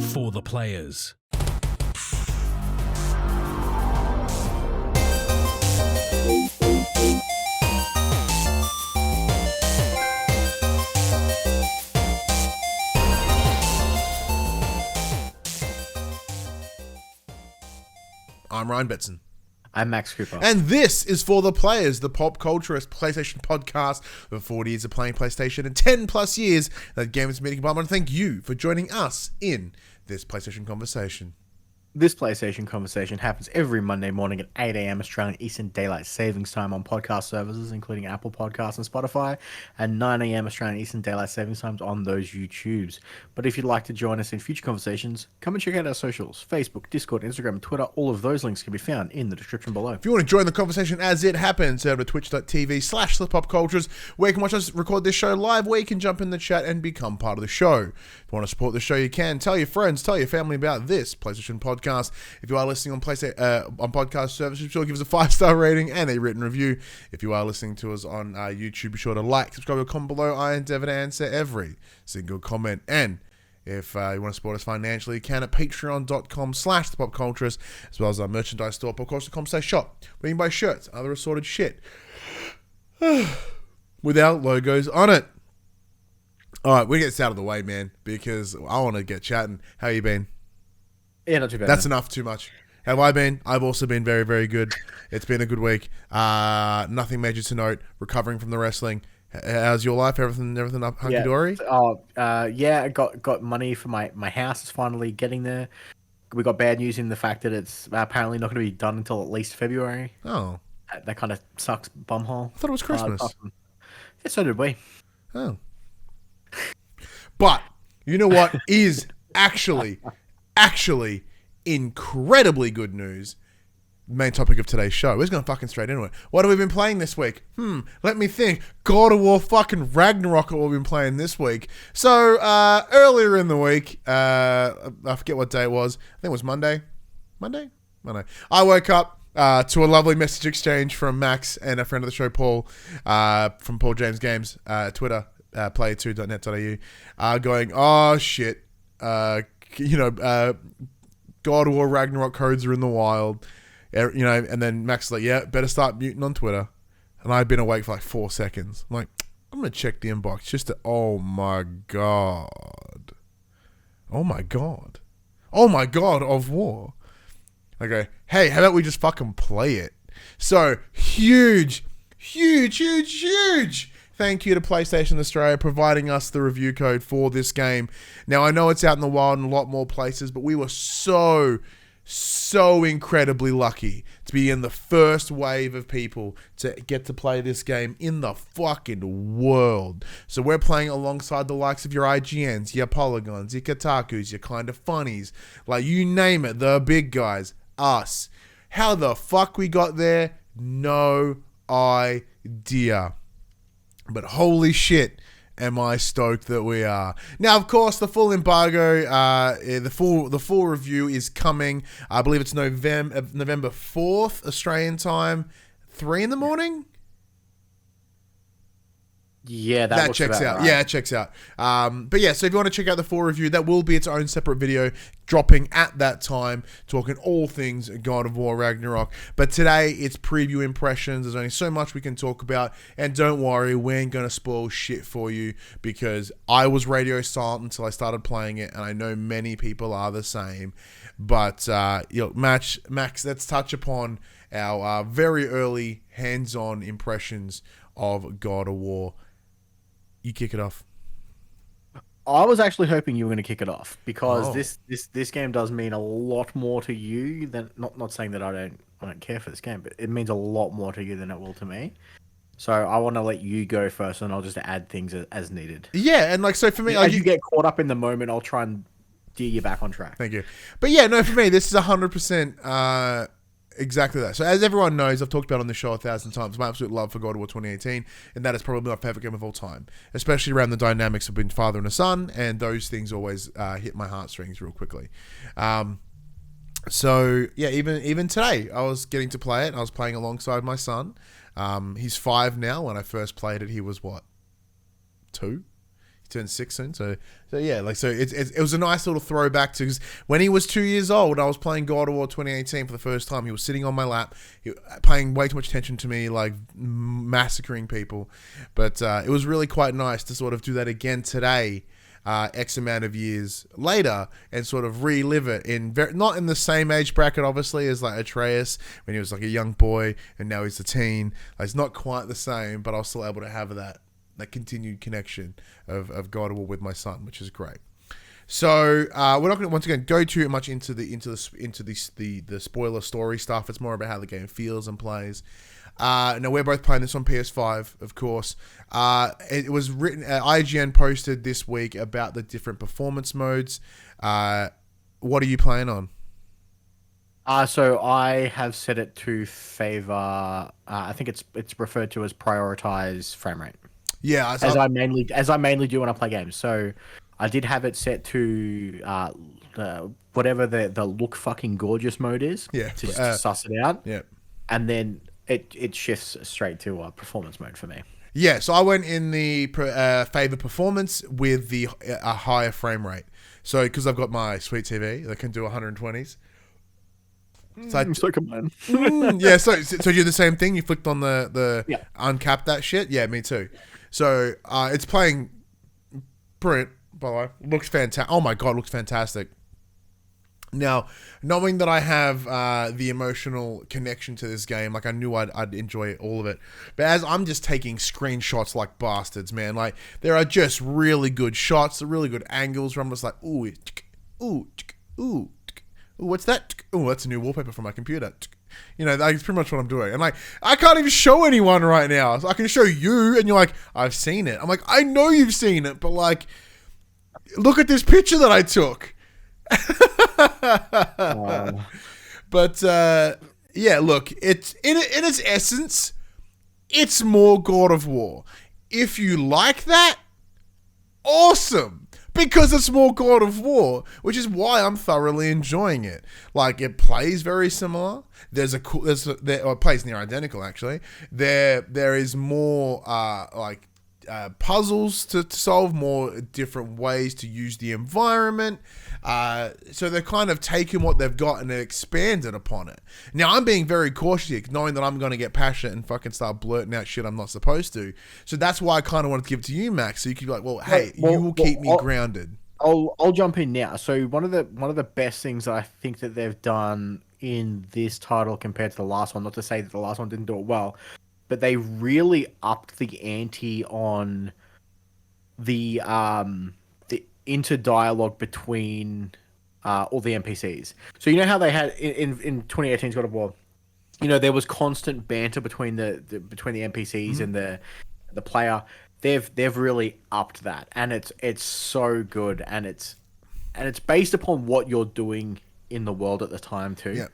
For the players. I'm Ryan Betson. I'm Max Cooper. And this is For the Players, the pop culturist PlayStation podcast with 40 years of playing PlayStation and 10 plus years that gamers meeting. I want to thank you for joining us in this PlayStation conversation. This PlayStation conversation happens every Monday morning at 8 a.m. Australian Eastern Daylight Savings Time on podcast services, including Apple Podcasts and Spotify, and 9 a.m. Australian Eastern Daylight Savings Times on those YouTubes. But if you'd like to join us in future conversations, come and check out our socials, Facebook, Discord, Instagram, and Twitter. All of those links can be found in the description below. If you want to join the conversation as it happens, head over to twitch.tv/thepopcultures, where you can watch us record this show live, where you can jump in the chat and become part of the show. If you want to support the show, you can. Tell your friends, tell your family about this PlayStation podcast. If you are listening on on podcast services, be sure to give us a 5-star rating and a written review. If you are listening to us on YouTube, be sure to like, subscribe, or comment below. I endeavor to answer every single comment. And if you want to support us financially, you can at patreon.com/thepopculturist, as well as our merchandise store, popculture.com/shop, where you can buy shirts, other assorted shit without logos on it. All right, we get this out of the way, man, because I want to get chatting. How you been? Yeah, not too bad. That's enough, too much. How have I been? I've also been very, very good. It's been a good week. Nothing major to note. Recovering from the wrestling. How's your life? Everything up hunky-dory? Yeah, I got money for my house. Is finally getting there. We got bad news in the fact that it's apparently not going to be done until at least February. Oh. That kind of sucks, bumhole. I thought it was Christmas. Yeah, so did we. Oh. But, you know what is actually incredibly good news? Main topic of today's show. We're just going fucking straight into it. What have we been playing this week? Let me think. God of War fucking Ragnarok, what we've been playing this week. So, earlier in the week, I forget what day it was. I think it was Monday. Monday. I woke up to a lovely message exchange from Max and a friend of the show, Paul, from Paul James Games, Twitter, player2.net.au, going, oh shit, God of War Ragnarok codes are in the wild, and then Max is like, yeah, better start muting on Twitter. And I'd been awake for like 4 seconds. I'm like, I'm going to check the inbox just to, oh my God of War. I go, hey, how about we just fucking play it? So, huge thank you to PlayStation Australia providing us the review code for this game. Now, I know it's out in the wild in a lot more places, but we were so incredibly lucky to be in the first wave of people to get to play this game in the fucking world. So we're playing alongside the likes of your IGNs, your Polygons, your Kotakus, your Kind of Funnies, like you name it, the big guys, us. How the fuck we got there? No idea. But holy shit, am I stoked that we are. Now, of course, the full embargo, the full review is coming. I believe it's November 4th, Australian time, 3 in the morning. Yeah, that checks out. Right. Yeah, it checks out. But yeah, so if you want to check out the full review, that will be its own separate video dropping at that time, talking all things God of War Ragnarok. But today, it's preview impressions. There's only so much we can talk about. And don't worry, we ain't going to spoil shit for you, because I was radio silent until I started playing it, and I know many people are the same. But, Max, let's touch upon our very early hands-on impressions of God of War. You kick it off. I was actually hoping you were going to kick it off, because this game does mean a lot more to you than not saying that I don't care for this game, but it means a lot more to you than it will to me. So I want to let you go first, and I'll just add things as needed. Yeah, and so for me, as you get caught up in the moment, I'll try and steer you back on track. Thank you. But yeah, no, for me, this is 100%. Exactly that. So as everyone knows, I've talked about on the show 1,000 times, my absolute love for God of War 2018, and that is probably my favorite game of all time, especially around the dynamics of being father and a son, and those things always hit my heartstrings real quickly. So yeah, even today, I was getting to play it. I was playing alongside my son. He's 5 now. When I first played it, he was what? 2? turns 6 soon. So yeah, like, so it was a nice little throwback to, because when he was 2 years old, I was playing God of War 2018 for the first time. He was sitting on my lap, paying way too much attention to me, like massacring people. But it was really quite nice to sort of do that again today, X amount of years later, and sort of relive it in not in the same age bracket, obviously, as like Atreus when he was like a young boy, and now he's a teen. Like, it's not quite the same, but I was still able to have that continued connection of God of War with my son, which is great. So we're not going to once again go too much into the spoiler story stuff. It's more about how the game feels and plays. Now, we're both playing this on PS5, of course. It was written, IGN posted this week about the different performance modes. What are you playing on? So I have set it to favor, I think it's referred to as prioritize frame rate. Yeah. As I mainly do when I play games. So I did have it set to whatever the look fucking gorgeous mode is. Yeah. To suss it out. Yeah. And then it shifts straight to performance mode for me. Yeah, so I went in the favor performance with a higher frame rate. So, because I've got my sweet TV that can do 120s. So come on. Yeah, so you do the same thing? You flicked on the yeah. uncap that shit? Yeah, me too. So, it's playing brilliant, by the way. Looks fantastic. Oh my God, looks fantastic. Now, knowing that I have the emotional connection to this game, like, I knew I'd enjoy all of it. But as I'm just taking screenshots like bastards, man. Like, there are just really good shots, really good angles where I'm just like, ooh, what's that? Ooh, that's a new wallpaper from my computer. You know, that's pretty much what I'm doing. And like, I can't even show anyone right now. So I can show you, and you're like, I've seen it. I'm like, I know you've seen it, but like, look at this picture that I took. But yeah, look, it's in its essence, it's more God of War. If you like that, awesome, because it's more God of War, which is why I'm thoroughly enjoying it. Like, it plays very similar. It plays near identical, actually. There is more puzzles to solve, more different ways to use the environment. So they've kind of taken what they've got and expanded upon it. Now, I'm being very cautious here, knowing that I'm going to get passionate and fucking start blurting out shit I'm not supposed to. So that's why I kind of wanted to give it to you, Max, so you could be like, well, hey, you will keep me grounded. I'll jump in now. So one of the best things that I think that they've done in this title compared to the last one, not to say that the last one didn't do it well, but they really upped the ante on the inter-dialogue between all the NPCs. So you know how they had in 2018's God of War, you know, there was constant banter between the NPCs and the player. They've really upped that, and it's so good, and it's based upon what you're doing in the world at the time too. Yeah.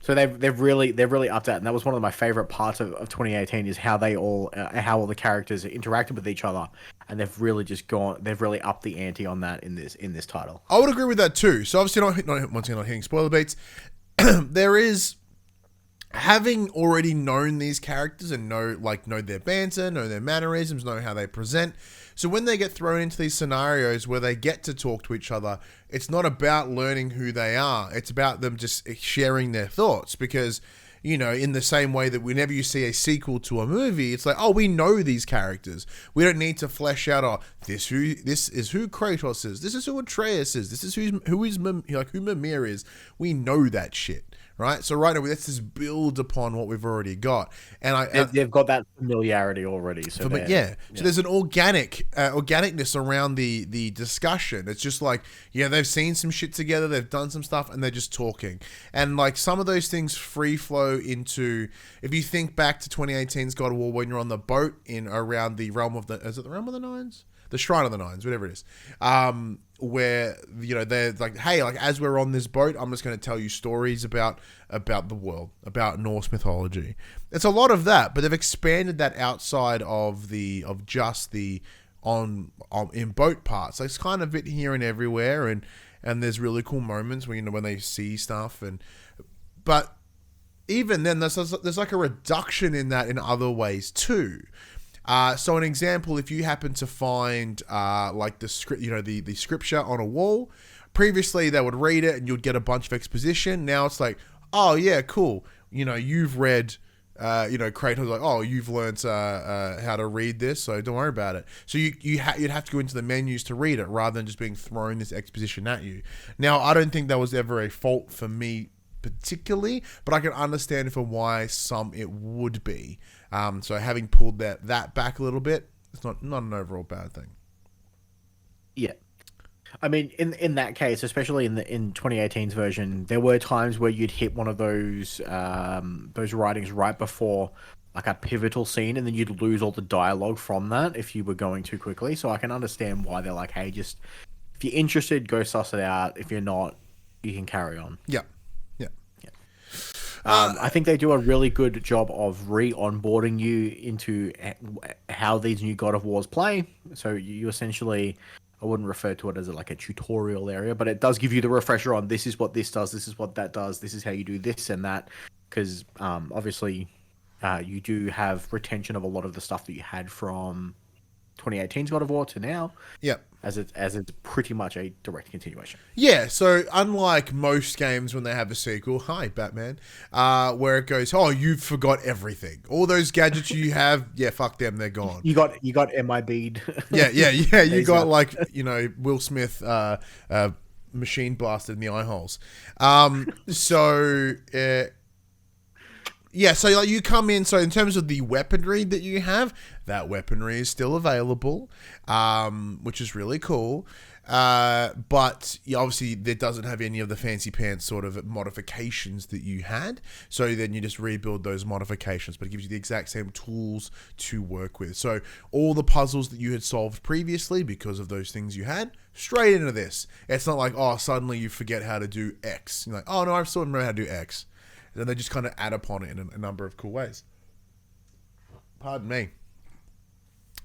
So they've really upped that, and that was one of my favorite parts of 2018 is how all the characters interacted with each other, and they've really upped the ante on that in this title. I would agree with that too. So obviously not hitting spoiler beats. There is, having already known these characters and know their banter, know their mannerisms, know how they present. So when they get thrown into these scenarios where they get to talk to each other, it's not about learning who they are. It's about them just sharing their thoughts, because, you know, in the same way that whenever you see a sequel to a movie, it's like, oh, we know these characters. We don't need to flesh out, this is who Kratos is. This is who Atreus is. This is who Mimir is. We know that shit. Right, so right now let's just build upon what we've already got, and they've got that familiarity already. So so there's an organicness around the discussion. It's just like, yeah, they've seen some shit together, they've done some stuff, and they're just talking. And like, some of those things free flow into, if you think back to 2018's God of War, when you're on the boat around the realm of is it the realm of the Nines? The Shrine of the Nines, whatever it is, where, you know, they're like, hey, like, as we're on this boat, I'm just going to tell you stories about the world, about Norse mythology. It's a lot of that, but they've expanded that outside of just the in boat parts. So it's kind of bit here and everywhere, and there's really cool moments when, you know, when they see stuff, but even then, there's like a reduction in that in other ways too. So an example, if you happen to find like the script, the scripture on a wall, previously they would read it and you'd get a bunch of exposition. Now it's like, oh yeah, cool. You've read, Kratos like, oh, you've learnt how to read this, so don't worry about it. So you'd have to go into the menus to read it rather than just being thrown this exposition at you. Now, I don't think that was ever a fault for me particularly, but I can understand for why some it would be. So having pulled that back a little bit, it's not an overall bad thing. Yeah. I mean, in that case, especially in 2018's version, there were times where you'd hit one of those writings right before like a pivotal scene, and then you'd lose all the dialogue from that if you were going too quickly. So I can understand why they're like, hey, just if you're interested, go suss it out. If you're not, you can carry on. Yeah. I think they do a really good job of re-onboarding you into how these new God of Wars play. So you essentially, I wouldn't refer to it as like a tutorial area, but it does give you the refresher on this is what this does, this is what that does, this is how you do this and that. Because obviously you do have retention of a lot of the stuff that you had from 2018's God of War to now. Yep. As it's pretty much a direct continuation. Yeah, so unlike most games when they have a sequel, hi Batman, where it goes, oh, you forgot everything. All those gadgets you have, yeah, fuck them, they're gone. You got MIB'd. Yeah. You got like, Will Smith machine blasted in the eye holes. Yeah, so like you come in, so in terms of the weaponry that you have, that weaponry is still available, which is really cool. But obviously it doesn't have any of the fancy pants sort of modifications that you had. So then you just rebuild those modifications, but it gives you the exact same tools to work with. So all the puzzles that you had solved previously because of those things you had, straight into this. It's not like, oh, suddenly you forget how to do X. You're like, oh no, I still remember how to do X. And then they just kind of add upon it in a number of cool ways. Pardon me.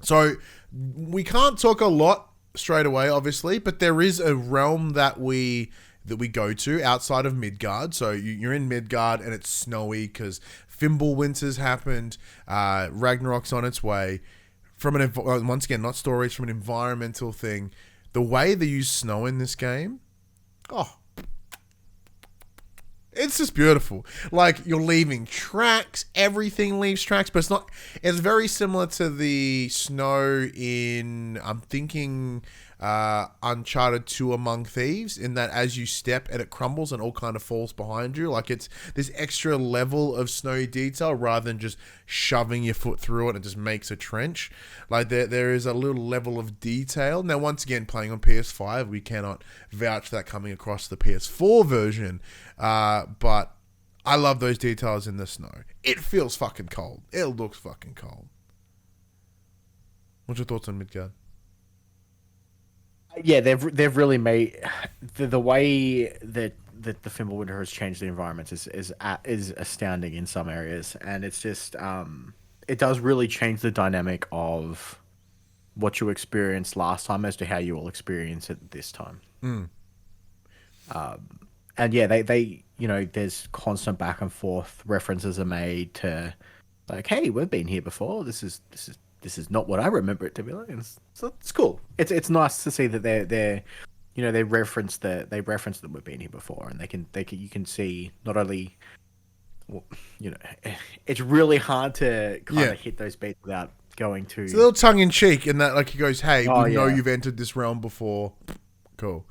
So we can't talk a lot straight away, obviously, but there is a realm that we go to outside of Midgard. So you're in Midgard and it's snowy because Fimbulwinter's happened. Ragnarok's on its way. Once again, not stories, from an environmental thing. The way they use snow in this game, it's just beautiful. Like, you're leaving tracks. Everything leaves tracks, but it's very similar to the snow in, I'm thinking, Uncharted 2 Among Thieves, in that as you step and it crumbles and all kind of falls behind you. Like, it's this extra level of snowy detail rather than just shoving your foot through it and it just makes a trench. Like, there is a little level of detail. Now, once again, playing on PS5, we cannot vouch for that coming across the PS4 version. But I love those details in the snow. It feels fucking cold. It looks fucking cold. What's your thoughts on Midgard? Yeah, they've really made the way that the Fimbulwinter has changed the environments is astounding in some areas, and it's just it does really change the dynamic of what you experienced last time as to how you will experience it this time. And yeah, they there's constant back and forth. References are made to like, hey, we've been here before. This is not what I remember it to be like. So it's cool. It's nice to see that they reference that we've been here before, and you can see not only, it's really hard to kind of hit those beats without going to. It's a little tongue in cheek in that, like, he goes, hey, we know you've entered this realm before. Cool.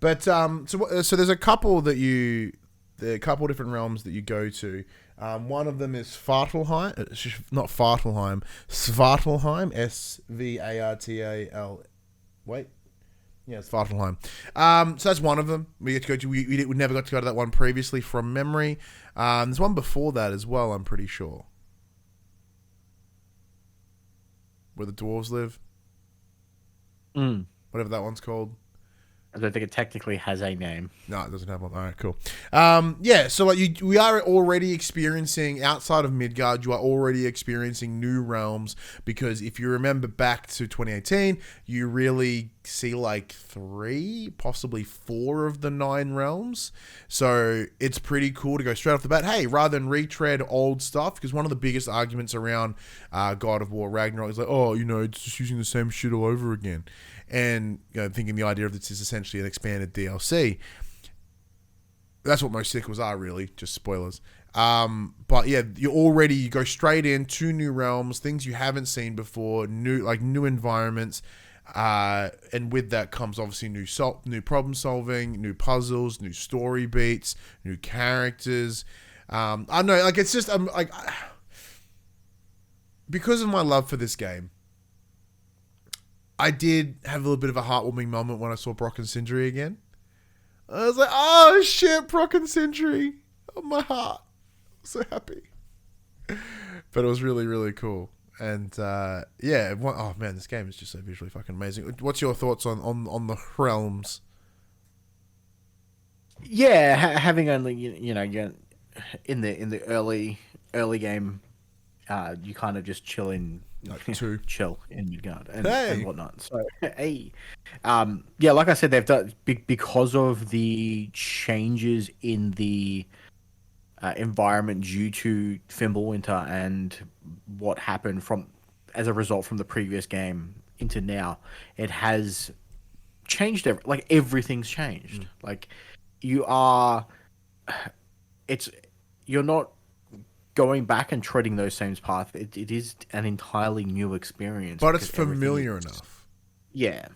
But so there's a couple different realms that you go to. One of them is Svartalheim, not Fartalheim, Svartalheim, Svartal. Wait, yeah, it's Svartalheim. So that's one of them. We get to go to. We never got to go to that one previously from memory. There's one before that as well. I'm pretty sure, where the dwarves live. Whatever that one's called. I don't think it technically has a name. No, it doesn't have one. All right, cool. Yeah, so like we are already experiencing outside of Midgard. You are already experiencing new realms because if you remember back to 2018, you really see like 3, possibly 4 of the 9 realms. So it's pretty cool to go straight off the bat. Hey, rather than retread old stuff, because one of the biggest arguments around God of War Ragnarok is like, oh, it's just using the same shit all over again. And thinking the idea of this is essentially an expanded DLC. That's what most sequels are, really. Just spoilers. But yeah, you go straight in, 2 new realms, things you haven't seen before, new environments, and with that comes obviously new problem solving, new puzzles, new story beats, new characters. I don't know, like it's just because of my love for this game. I did have a little bit of a heartwarming moment when I saw Brock and Sindri again. I was like, oh shit, Brock and Sindri. Oh, my heart. I'm so happy. But it was really, really cool. And yeah, oh man, this game is just so visually fucking amazing. What's your thoughts on the realms? Yeah, having only you're in the early game, you kind of just chill in Midgard and whatnot. So hey, yeah, like I said, they've done because of the changes in the environment due to Fimbulwinter and what happened as a result from the previous game into now. It has changed everything's changed. Like you're not going back and treading those same paths. It is an entirely new experience. But it's familiar enough. Yeah.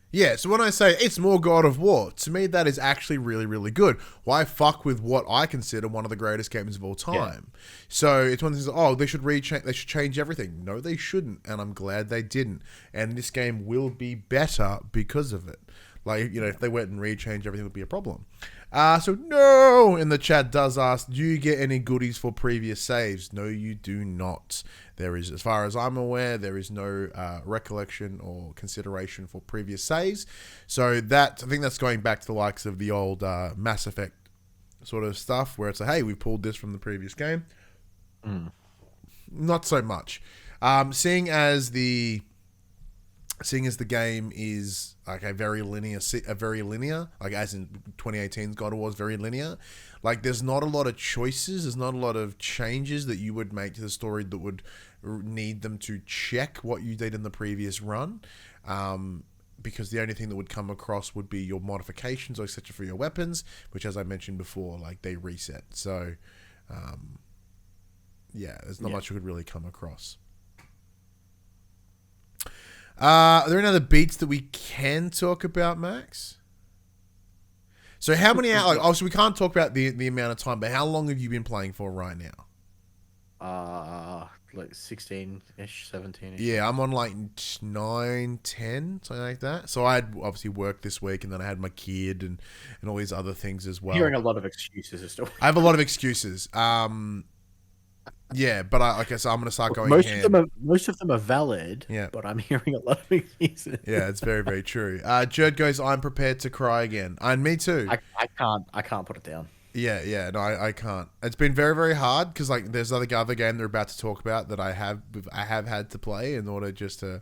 Yeah, so when I say it's more God of War, to me that is actually really, really good. Why fuck with what I consider one of the greatest games of all time? Yeah. So it's one of the things, they should change everything. No, they shouldn't, and I'm glad they didn't. And this game will be better because of it. Like, if they went and re-changed everything, it would be a problem. So no, in the chat does ask, do you get any goodies for previous saves? No, you do not. There is, as far as I'm aware, there is no recollection or consideration for previous saves. So I think that's going back to the likes of the old Mass Effect sort of stuff, where it's like, hey, we pulled this from the previous game. Not so much. Seeing as the game is like a very linear, like as in 2018's God of War is very linear. Like there's not a lot of choices. There's not a lot of changes that you would make to the story that would need them to check what you did in the previous run. Because the only thing that would come across would be your modifications or etc. for your weapons, which as I mentioned before, like they reset. So, yeah, there's not much you could really come across. Are there any other beats that we can talk about, Max? So how many hours? Like, obviously, we can't talk about the amount of time, but how long have you been playing for right now? Like 16-ish, 17-ish. Yeah, I'm on like 9, 10, something like that. So I had obviously worked this week, and then I had my kid and all these other things as well. Hearing a lot of excuses as to. I have a lot of excuses. Yeah, but I guess I'm going to start going. Most of them are valid. Yeah, but I'm hearing a lot of excuses. Yeah, it's very, very true. Jerd goes, "I'm prepared to cry again," and me too. I can't put it down. Yeah, no, I can't. It's been very, very hard because like there's other game they're about to talk about that I have had to play in order just to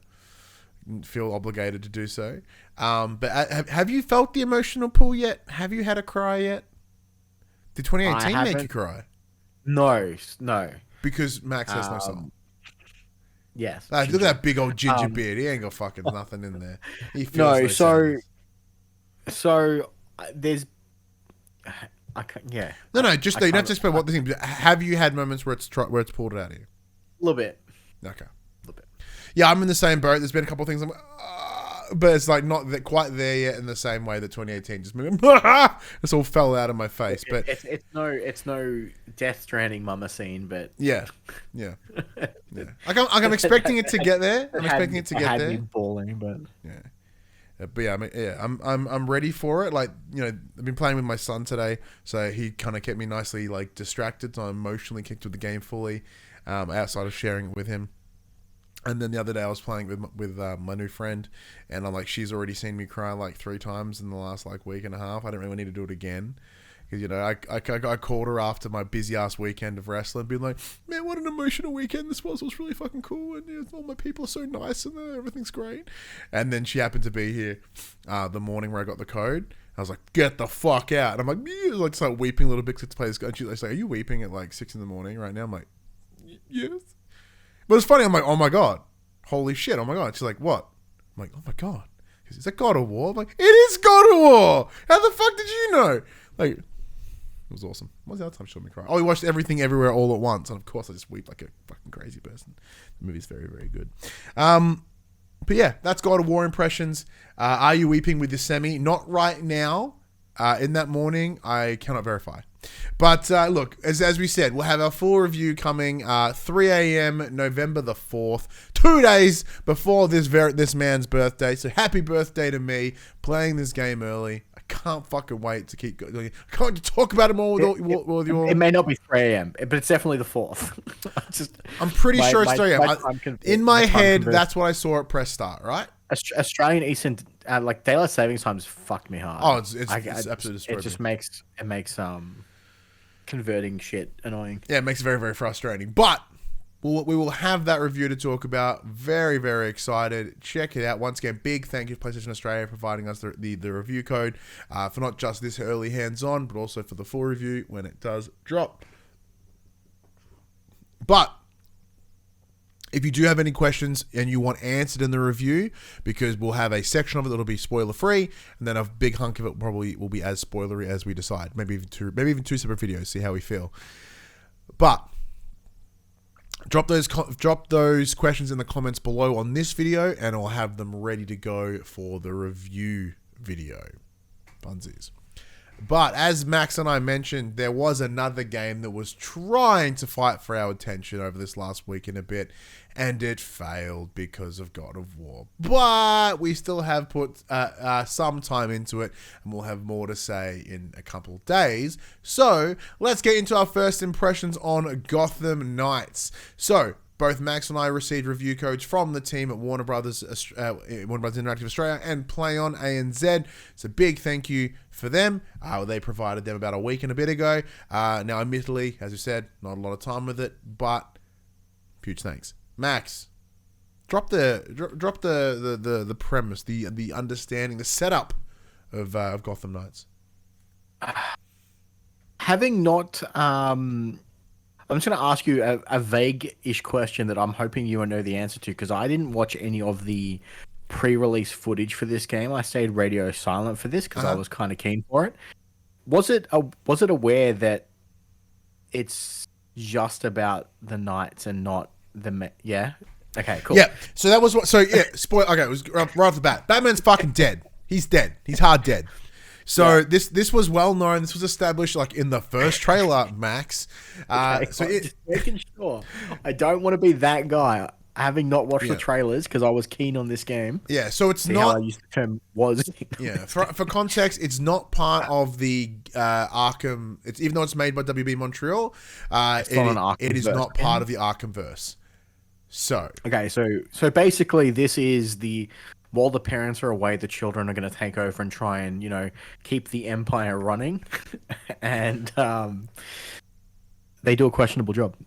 feel obligated to do so. But have you felt the emotional pull yet? Have you had a cry yet? Did 2018 make you cry? No. Because Max has no soul. Yes. Look at that big old ginger beard. He ain't got fucking nothing in there. He feels so there's. I can't, yeah. No. Just you don't have to explain what the thing. Have you had moments where it's pulled it out of you? A little bit. Okay. A little bit. Yeah, I'm in the same boat. There's been a couple of things. But it's like not quite there yet in the same way that 2018 just moved. It's all fell out of my face. But it's no Death Stranding mama scene. But yeah. I'm expecting it to get there. I'm expecting it to get there. Been balling, but yeah. But yeah, I'm ready for it. Like, I've been playing with my son today, so he kind of kept me nicely like distracted. So I'm emotionally kicked with the game fully, outside of sharing it with him. And then the other day I was playing with my new friend, and I'm like, she's already seen me cry like 3 times in the last like week and a half. I don't really need to do it again. Because, you know, I called her after my busy-ass weekend of wrestling, being like, man, what an emotional weekend this was. It was really fucking cool, and you know, all my people are so nice, and everything's great. And then she happened to be here the morning where I got the code. I was like, get the fuck out. And I'm like, like, start weeping a little bit to play this guy. And she's like, are you weeping at like 6 in the morning right now? I'm like, yes. But it's funny, I'm like, oh my God. Holy shit, oh my God. She's like, what? I'm like, oh my God. Is that God of War? I'm like, it is God of War. How the fuck did you know? Like, it was awesome. What was the other time she saw me cry? Oh, we watched Everything Everywhere All at Once. And of course, I just weep like a fucking crazy person. The movie's very, very good. But yeah, that's God of War impressions. Are you weeping with the semi? Not right now. In that morning, I cannot verify. But look, as we said, we'll have our full review coming 3 a.m. November the 4th, 2 days before this man's birthday. So happy birthday to me, playing this game early. I can't fucking wait to keep going. I can't talk about it more with all your... It may not be 3 a.m., but it's definitely the 4th. I'm pretty sure it's 3 a.m. In my head, that's what I saw at press start, right? Australian Eastern, like daylight savings times fucked me hard. Oh, it's absolutely destroyed. It just makes converting shit annoying. Yeah, it makes it very, very frustrating. But we will have that review to talk about. Very, very excited. Check it out. Once again, big thank you to PlayStation Australia providing us the review code for not just this early hands-on, but also for the full review when it does drop. But if you do have any questions and you want answered in the review, because we'll have a section of it that'll be spoiler-free, and then a big hunk of it probably will be as spoilery as we decide. Maybe even two separate videos, see how we feel. But drop those questions in the comments below on this video, and I'll have them ready to go for the review video. Funsies. But as Max and I mentioned, there was another game that was trying to fight for our attention over this last week and a bit, and it failed because of God of War. But we still have put some time into it, and we'll have more to say in a couple of days. So let's get into our first impressions on Gotham Knights. So both Max and I received review codes from the team at Warner Brothers Interactive Australia and Plaion ANZ. So big thank you for them. They provided them about a week and a bit ago. Now, admittedly, as I said, not a lot of time with it, but huge thanks. Max, drop the premise, the understanding, the setup of Gotham Knights. Having not, I'm just going to ask you a vague-ish question that I'm hoping you will know the answer to, because I didn't watch any of the pre-release footage for this game. I stayed radio silent for this because I was kind of keen for it. Was it aware that it's just about the Knights and not the... Yeah? Okay, cool. Yeah, so that was what... So, yeah, spoil... Okay, it was right off the bat. Batman's fucking dead. He's dead. He's hard dead. So this was well known. This was established like in the first trailer, Max. Okay, so just making sure. I don't want to be that guy, having not watched the trailers because I was keen on this game. Yeah, so it's not. How I used the term was. Yeah, for context, it's not part of the Arkham. It's even though it's made by WB Montreal, it is not part of the Arkhamverse. So okay, so basically, this is the. While the parents are away, the children are going to take over and try and, you know, keep the empire running. And they do a questionable job.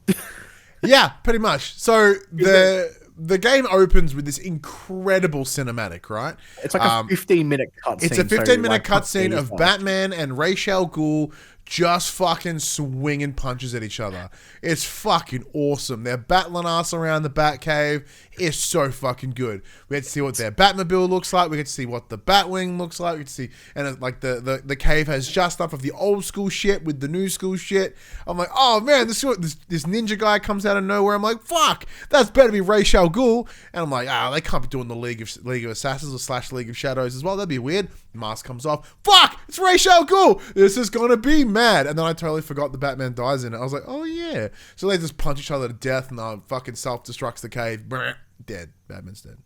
Yeah, pretty much. So the game opens with this incredible cinematic, right? It's like a 15-minute cutscene. It's a 15-minute cutscene of Batman and Ra's al Ghul just fucking swinging punches at each other. It's fucking awesome. They're battling us around the Batcave. It's so fucking good. We get to see what their Batmobile looks like. We get to see what the Batwing looks like. We get to see, and it's like the cave has just enough of the old school shit with the new school shit. I'm like, oh man, this ninja guy comes out of nowhere. I'm like, fuck, that's better be Ra's al Ghul. And I'm like, they can't be doing the League of Assassins or / League of Shadows as well. That'd be weird. Mask comes off. Fuck, it's Ra's al Ghul. This is gonna be mad. And then I totally forgot the Batman dies in it. I was like, oh yeah. So they just punch each other to death, and fucking self-destructs the cave. Brr, dead. Batman's dead.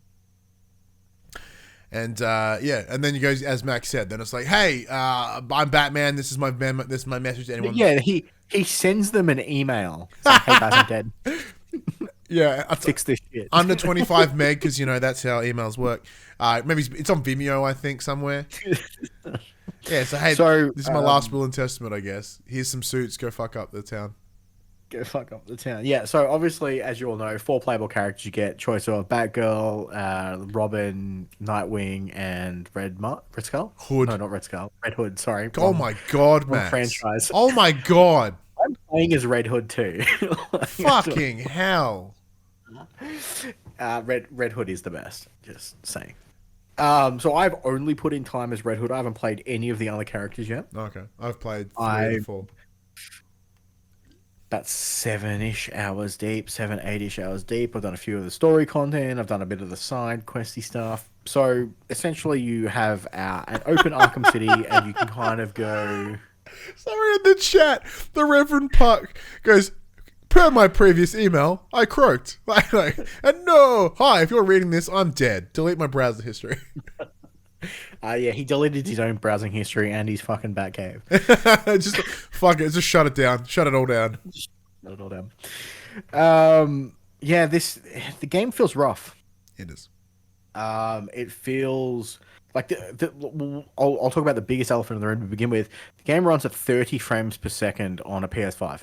And and then he goes, as Max said, then it's like, hey, I'm Batman. This is my message to anyone. Yeah, he sends them an email saying, hey, Batman's dead. Yeah, Fix this shit. under 25 meg, because you know that's how emails work. Maybe it's on Vimeo, I think, somewhere. Yeah, so hey, this is my last will and testament, I guess. Here's some suits, go fuck up the town. Go fuck up the town. Yeah, so obviously, as you all know, 4 playable characters. You get choice of Batgirl, Robin, Nightwing, and Red Skull? Hood. No, not Red Skull. Red Hood, sorry. Oh my god, man. Franchise. Oh my god. I'm playing as Red Hood too. Fucking hell. Red Hood is the best. Just saying. So I've only put in time as Red Hood. I haven't played any of the other characters yet. Okay. I've played 3 or 4. About 7-ish hours deep, 8-ish hours deep. I've done a few of the story content. I've done a bit of the side questy stuff. So essentially you have an open Arkham City and you can kind of go... Sorry, in the chat, the Reverend Puck goes, per my previous email, I croaked. And no, hi, if you're reading this, I'm dead. Delete my browser history. Yeah, he deleted his own browsing history and his fucking Batcave. Just fuck it, just shut it down. Shut it all down. Shut it all down. Yeah, the game feels rough. It is. It feels like I'll talk about the biggest elephant in the room to begin with. The game runs at 30 frames per second on a PS5.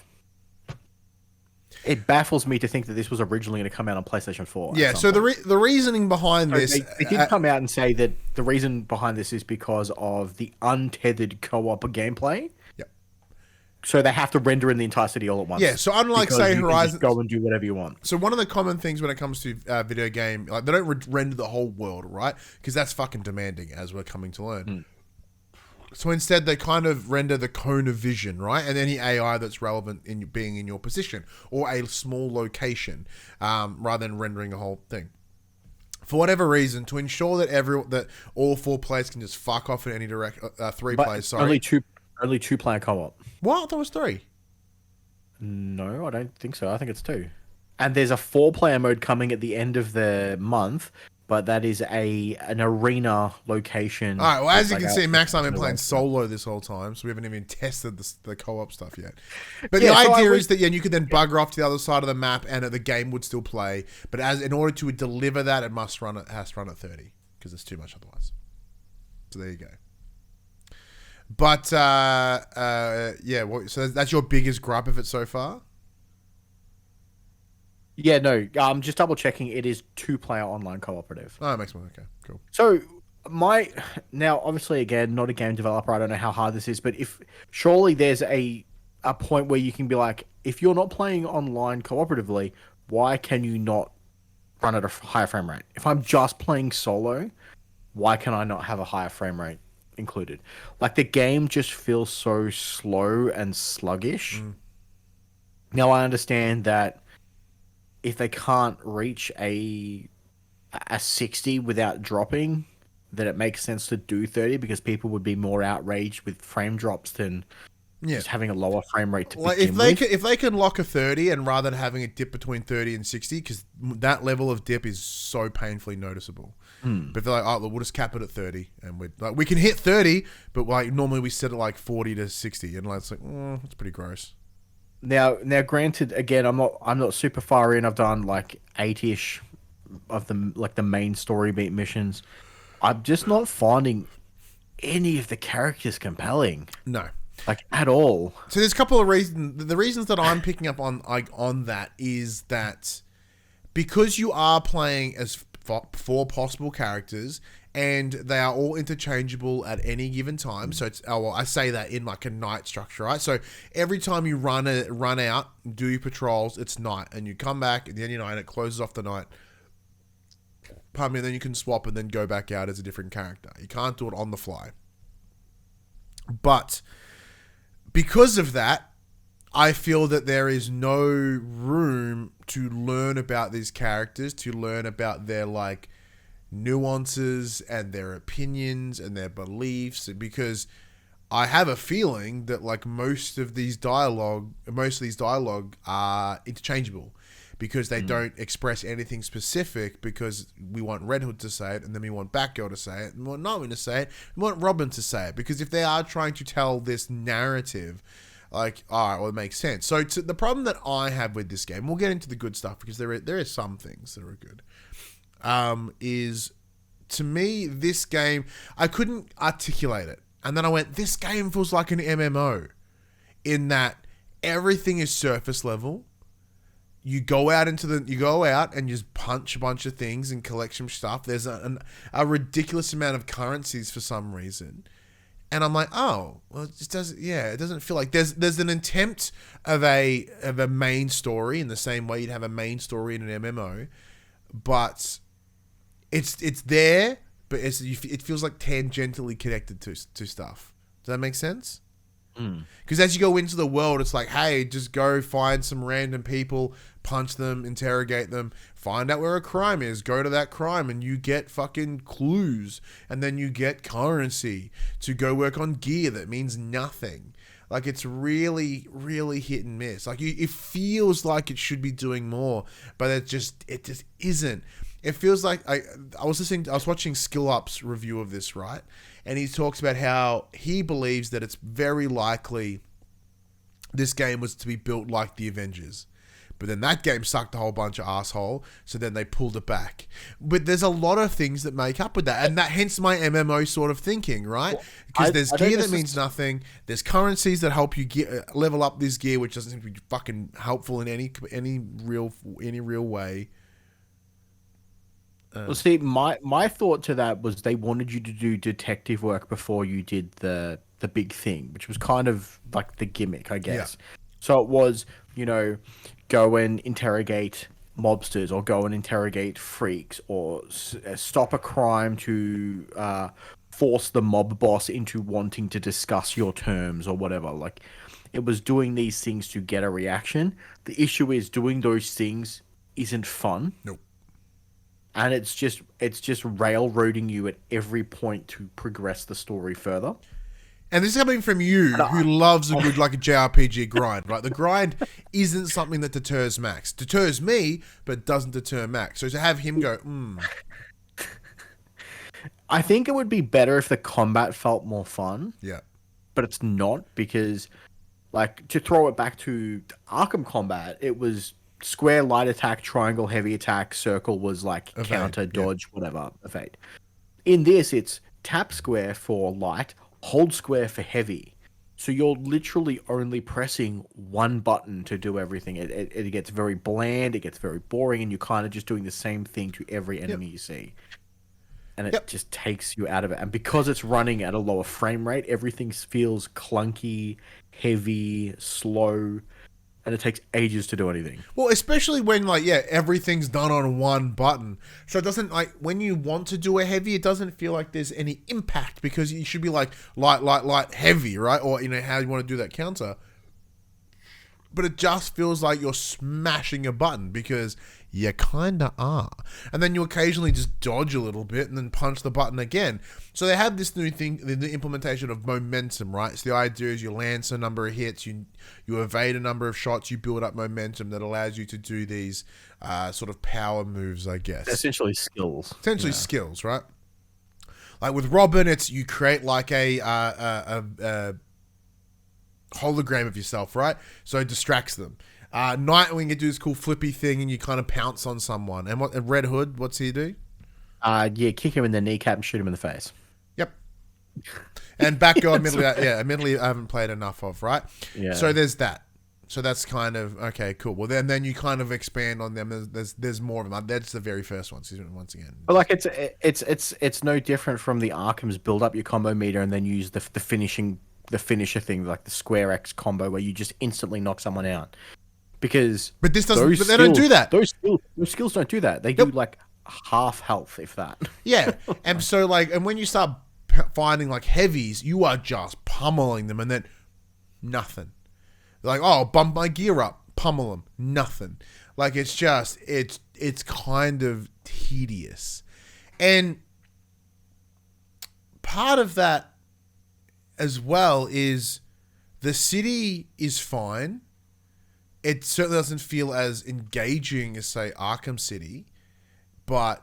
It baffles me to think that this was originally going to come out on PlayStation 4. Yeah, so the reasoning behind this... They did come out and say that the reason behind this is because of the untethered co-op gameplay. Yep. So they have to render in the entire city all at once. Yeah, so unlike, say, Horizon... Go and do whatever you want. So one of the common things when it comes to video game... Like, they don't render the whole world, right? Because that's fucking demanding, as we're coming to learn. Mm. So instead, they kind of render the cone of vision, right? And any AI that's relevant in being in your position or a small location, rather than rendering a whole thing. For whatever reason, to ensure that all 4 players can just fuck off in any direction, 3 players. Sorry, only 2 player co-op. What? That was 3. No, I don't think so. I think it's 2. And there's a 4 player mode coming at the end of the month. But that is an arena location. All right. Well, as you can see, Max and I have been playing solo this whole time, so we haven't even tested the co-op stuff yet. But yeah, the idea is that you could then bugger off to the other side of the map, and the game would still play. But in order to deliver that, it has to run at 30 because it's too much otherwise. So there you go. But yeah. So that's your biggest gripe of it so far. Yeah, no, just double checking. It is 2-player online cooperative. Oh, that makes sense. Okay, cool. So now, obviously, again, not a game developer. I don't know how hard this is, but surely there's a point where you can be like, if you're not playing online cooperatively, why can you not run at a higher frame rate? If I'm just playing solo, why can I not have a higher frame rate included? Like, the game just feels so slow and sluggish. Mm. Now, I understand that if they can't reach a 60 without dropping, that it makes sense to do 30 because people would be more outraged with frame drops than just having a lower frame rate to begin with. If they can lock a 30 and rather than having a dip between 30 and 60, because that level of dip is so painfully noticeable. But if they're like, oh, look, we'll just cap it at 30, and we can hit 30, but like normally we set it like 40 to 60, and like it's like, it's pretty gross. Now, granted, again, I'm not super far in. I've done like 8-ish of the main story beat missions. I'm just not finding any of the characters compelling. No, like at all. So there's a couple of reasons. The reasons that I'm picking up on that is that because you are playing as 4 possible characters. And they are all interchangeable at any given time. So it's I say that in like a night structure, right? So every time you run out, do your patrols, it's night, and you come back at the end of night, and it closes off the night. Pardon me, and then you can swap and then go back out as a different character. You can't do it on the fly. But because of that, I feel that there is no room to learn about these characters, to learn about their like nuances and their opinions and their beliefs, because I have a feeling that like most of these dialogue are interchangeable because they don't express anything specific, because we want Red Hood to say it, and then we want Batgirl to say it, and we want Nightwing to say it, we want Robin to say it, because if they are trying to tell this narrative Like, all right, well, it makes sense. So the problem that I have with this game, we'll get into the good stuff because there are some things that are good, is, to me, this game, I couldn't articulate it. And then I went, this game feels like an MMO in that everything is surface level. You go out and you just punch a bunch of things and collect some stuff. There's a ridiculous amount of currencies for some reason. And I'm like, oh, well, it just doesn't, it doesn't feel like there's an attempt of a main story in the same way you'd have a main story in an MMO, but it's there, but it feels like tangentially connected to stuff. Does that make sense? Because as you go into the world, it's like, hey, just go find some random people, punch them, interrogate them, find out where a crime is, go to that crime, and you get fucking clues, and then you get currency to go work on gear that means nothing. Like, it's really, really hit and miss. Like, it feels like it should be doing more, but it just isn't. It feels like I was watching Skill Up's review of this, right? And he talks about how he believes that it's very likely this game was to be built like the Avengers. But then that game sucked a whole bunch of asshole, so then they pulled it back. But there's a lot of things that make up with that, and that hence my MMO sort of thinking, right? Because there's gear that means nothing. There's currencies that help you level up this gear, which doesn't seem to be fucking helpful in any real way. Well, see, my thought to that was they wanted you to do detective work before you did the big thing, which was kind of like the gimmick, I guess. Yeah. So it was, go and interrogate mobsters, or go and interrogate freaks, or stop a crime to force the mob boss into wanting to discuss your terms or whatever. Like, it was doing these things to get a reaction. The issue is doing those things isn't fun. Nope. And it's just railroading you at every point to progress the story further. And this is coming from you, who loves a good, like, a JRPG grind, right? The grind isn't something that deters Max. Deters me, but doesn't deter Max. So to have him go, I think it would be better if the combat felt more fun. Yeah. But it's not, because, like, to throw it back to Arkham combat, it was square light attack, triangle heavy attack, circle was like evade, counter, dodge, whatever, evade. In this, it's tap square for light, hold square for heavy. So you're literally only pressing one button to do everything. It gets very bland, it gets very boring, and you're kind of just doing the same thing to every enemy you see. And it just takes you out of it. And because it's running at a lower frame rate, everything feels clunky, heavy, slow, and it takes ages to do anything. Well, especially when, like, everything's done on one button. So it doesn't, like, when you want to do a heavy, it doesn't feel like there's any impact, because you should be like light, heavy, right? Or, how you want to do that counter. But it just feels like you're smashing a button, because you kind of are. And then you occasionally just dodge a little bit and then punch the button again. So they have this new thing, the implementation of momentum, right? So the idea is you land a number of hits, you evade a number of shots, you build up momentum that allows you to do these sort of power moves, I guess. Essentially skills. Skills, right? Like with Robin, it's you create like a hologram of yourself, right? So it distracts them. Nightwing, you do this cool flippy thing and you kind of pounce on someone. And Red Hood, what's he do? Kick him in the kneecap and shoot him in the face. Yep. And Batgirl, admittedly, I haven't played enough of, right? Yeah. So there's that. So that's kind of okay, cool. Well, then you kind of expand on them. There's more of them. That's the very first one. Once again, but like it's no different from the Arkham's build up your combo meter and then use the finisher thing, like the square X combo where you just instantly knock someone out. But this doesn't. But they don't do that. Those skills don't do that. They do like half health, if that. Yeah, and so and when you start finding like heavies, you are just pummeling them, and then nothing. Like, oh, bump my gear up, pummel them, nothing. Like, it's just it's kind of tedious, and part of that as well is the city is fine. It certainly doesn't feel as engaging as, say, Arkham City, but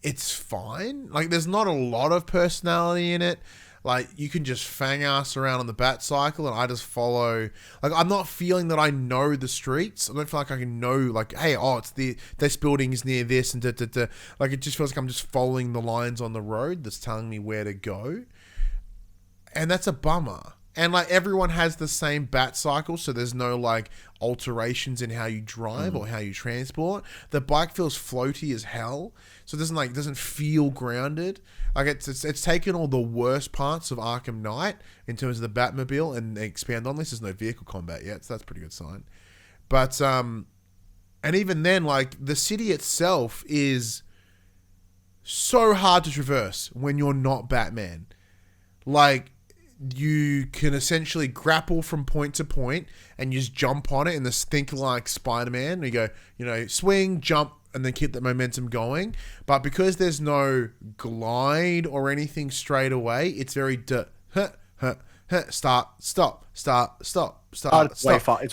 it's fine. Like, there's not a lot of personality in it. Like, you can just fang ass around on the bat cycle, and I just follow. Like, I'm not feeling that I know the streets. I don't feel like I can know, like, hey, it's this building is near this, and da. Like, it just feels like I'm just following the lines on the road that's telling me where to go. And that's a bummer. And, like, everyone has the same bat cycle, so there's no, like, alterations in how you drive or how you transport. The bike feels floaty as hell, so it doesn't feel grounded. Like, it's taken all the worst parts of Arkham Knight in terms of the Batmobile and expand on this. There's no vehicle combat yet, so that's a pretty good sign. But, and even then, like, the city itself is so hard to traverse when you're not Batman. Like, you can essentially grapple from point to point and you just jump on it and just think like Spider-Man. You go, swing, jump, and then keep that momentum going. But because there's no glide or anything straight away, it's very start, stop. It's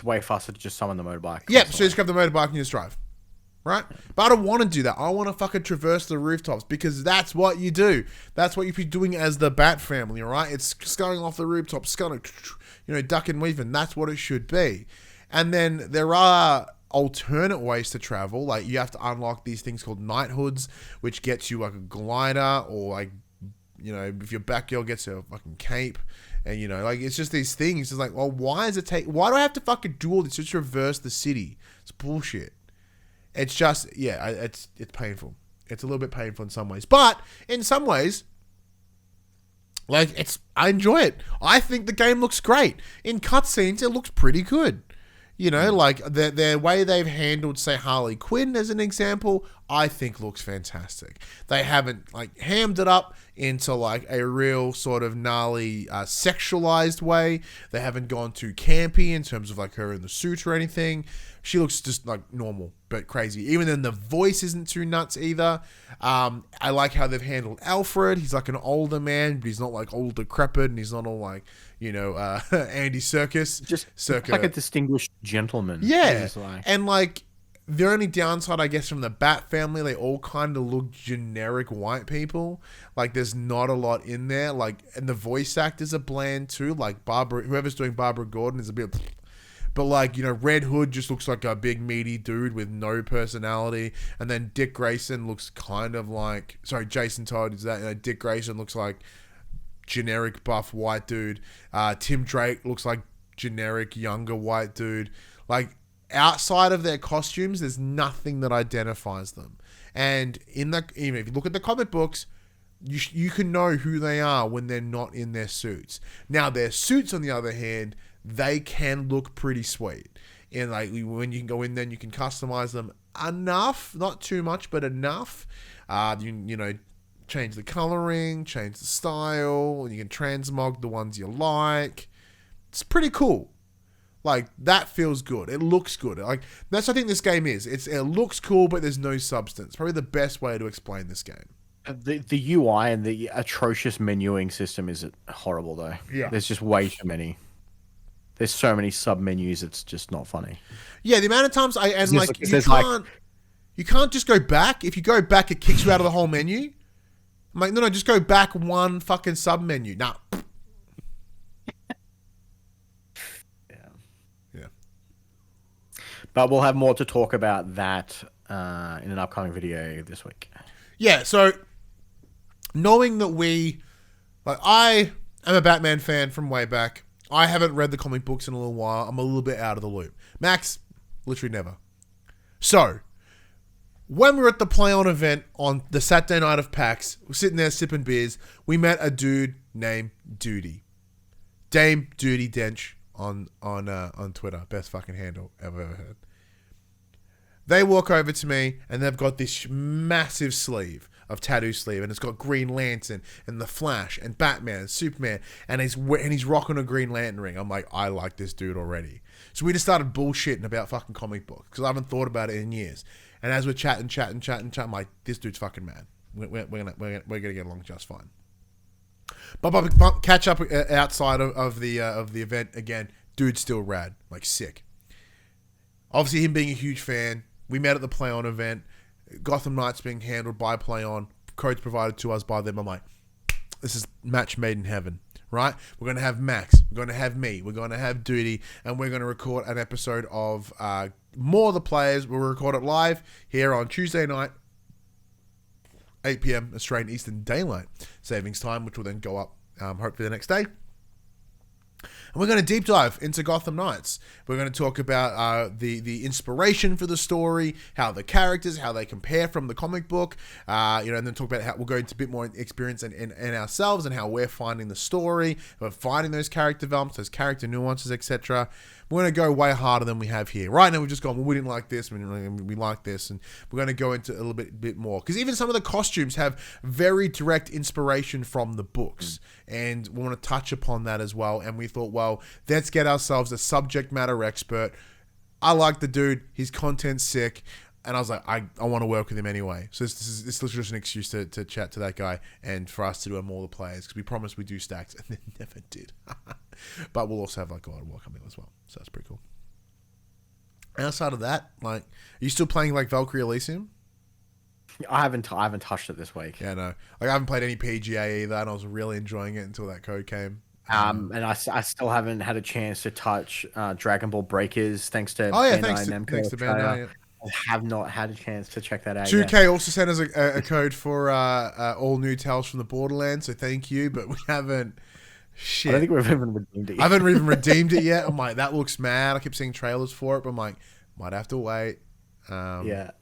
way faster to just summon the motorbike. Yep, so you just grab the motorbike and you just drive. Right? But I don't want to do that. I want to fucking traverse the rooftops because that's what you do. That's what you'd be doing as the Bat family, all right? It's just going off the rooftops, duck and weave, and that's what it should be. And then there are alternate ways to travel. Like, you have to unlock these things called knighthoods, which gets you like a glider, or like, if your Batgirl gets a fucking cape. And, it's just these things. It's like, well, why do I have to fucking do all this to traverse the city? It's bullshit. It's just, it's painful. It's a little bit painful in some ways. But in some ways, like, I enjoy it. I think the game looks great. In cutscenes, it looks pretty good. Like, the way they've handled, say, Harley Quinn as an example, I think looks fantastic. They haven't, like, hammed it up into, like, a real sort of gnarly, sexualized way. They haven't gone too campy in terms of, like, her in the suit or anything. She looks just, like, normal, but crazy. Even then, the voice isn't too nuts either. I like how they've handled Alfred. He's, like, an older man, but he's not, like, old decrepit, and he's not all, like, Andy Serkis. Just like a distinguished gentleman. Yeah. And, like, the only downside, I guess, from the Bat family, they all kind of look generic white people. Like, there's not a lot in there. Like, and the voice actors are bland, too. Like, whoever's doing Barbara Gordon is a bit... But, like, Red Hood just looks like a big meaty dude with no personality. And then Dick Grayson looks kind of like... Sorry, Jason Todd is that. Dick Grayson looks like generic buff white dude. Tim Drake looks like generic younger white dude. Like, outside of their costumes, there's nothing that identifies them. And even if you look at the comic books, you can know who they are when they're not in their suits. Now, their suits, on the other hand... they can look pretty sweet. And like, when you can go in there and you can customize them enough, not too much, but enough. Change the coloring, change the style, and you can transmog the ones you like. It's pretty cool. Like, that feels good. It looks good. Like, that's what I think this game is. It looks cool, but there's no substance. Probably the best way to explain this game. The UI and the atrocious menuing system is horrible, though. Yeah. There's just way too many. There's so many sub-menus, it's just not funny. Yeah, the amount of times you can't just go back. If you go back, it kicks you out of the whole menu. I'm like, no, just go back one fucking sub-menu. Nah. Yeah. But we'll have more to talk about that in an upcoming video this week. Yeah, so knowing that I am a Batman fan from way back. I haven't read the comic books in a little while. I'm a little bit out of the loop. Max, literally never. So, when we were at the Plaion event on the Saturday night of PAX, we're sitting there sipping beers, we met a dude named Duty. Dame Duty Dench on Twitter. Best fucking handle I've ever heard. They walk over to me and they've got this massive sleeve of tattoo sleeve, and it's got Green Lantern and the Flash and Batman and Superman, and he's rocking a Green Lantern ring. I'm like, I like this dude already. So we just started bullshitting about fucking comic books because I haven't thought about it in years. And as we're chatting, I'm like, this dude's fucking mad. We're gonna get along just fine. But catch up outside of the event again. Dude's still rad, like sick. Obviously, him being a huge fan. We met at the Plaion event. Gotham Knights being handled by Plaion. Codes provided to us by them. I'm like, this is match made in heaven, right? We're going to have Max, we're going to have me, we're going to have Duty, and we're going to record an episode of More of the Players. We'll record it live here on Tuesday night, 8 p.m. Australian Eastern Daylight Savings Time, which will then go up hopefully the next day. And we're going to deep dive into Gotham Knights. We're going to talk about the inspiration for the story, how the characters, how they compare from the comic book, and then talk about how we'll go into a bit more experience in ourselves and how we're finding the story, we're finding those character developments, those character nuances, etc. We're going to go way harder than we have here. Right now, we've just gone, well, we didn't like this, we like this, and we're going to go into a little bit more. Because even some of the costumes have very direct inspiration from the books, and we want to touch upon that as well. And we thought, well, let's get ourselves a subject matter expert. I like the dude, his content's sick, and I was like, I want to work with him anyway. So this is just an excuse to chat to that guy and for us to do more of the players, because we promised we do stacks and then never did. But we'll also have like God of War coming as well, so that's pretty cool. Outside of that, like, are you still playing like Valkyrie Elysium? I haven't touched it this week. Yeah, no, like I haven't played any PGA either, and I was really enjoying it until that code came. And I still haven't had a chance to touch Dragon Ball Breakers, thanks to thanks Namco to Bandai. Yeah. I have not had a chance to check that out 2K yet. also sent us a code for all new Tales from the Borderlands, so thank you, but we haven't. Shit. I don't think we've even redeemed it yet. I haven't even redeemed it yet. I'm like, that looks mad. I keep seeing trailers for it, but I'm like, might have to wait. Yeah.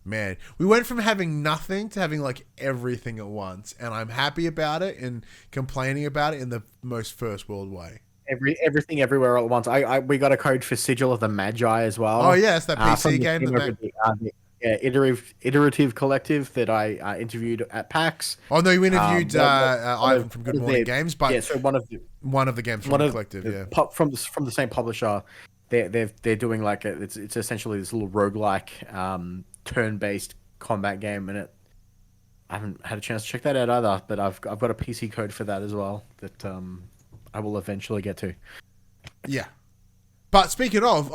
Man, we went from having nothing to having like everything at once, and I'm happy about it and complaining about it in the most first world way. Everything everywhere all at once. We got a code for Sigil of the Magi as well. Oh yeah, it's that PC game. Iterative Collective that I interviewed at PAX. Oh no, you interviewed Ivan from Good Morning Games, but yeah, so one of the games from the Collective, from the same publisher. They're doing like it's essentially this little roguelike turn-based combat game, and I haven't had a chance to check that out either. But I've got a PC code for that as well that I will eventually get to. Yeah. But speaking of,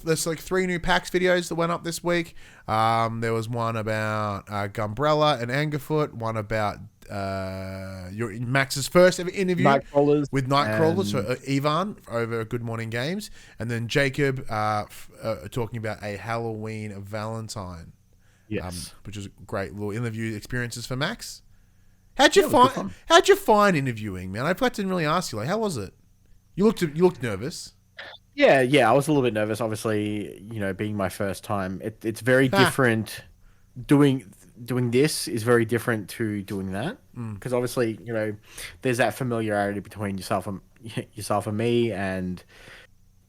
there's like 3 new PAX videos that went up this week. There was one about Gumbrella and Angerfoot, one about Max's first ever interview with Nightcrawlers, so Ivan over Good Morning Games, and then Jacob talking about a Halloween Valentine. Yes, which is great little interview experiences for Max. How'd you find interviewing, man? I didn't really ask you. Like, how was it? You looked nervous. Yeah, I was a little bit nervous. Obviously, being my first time, it's very different. Doing this is very different to doing that, because obviously, there's that familiarity between yourself and me, and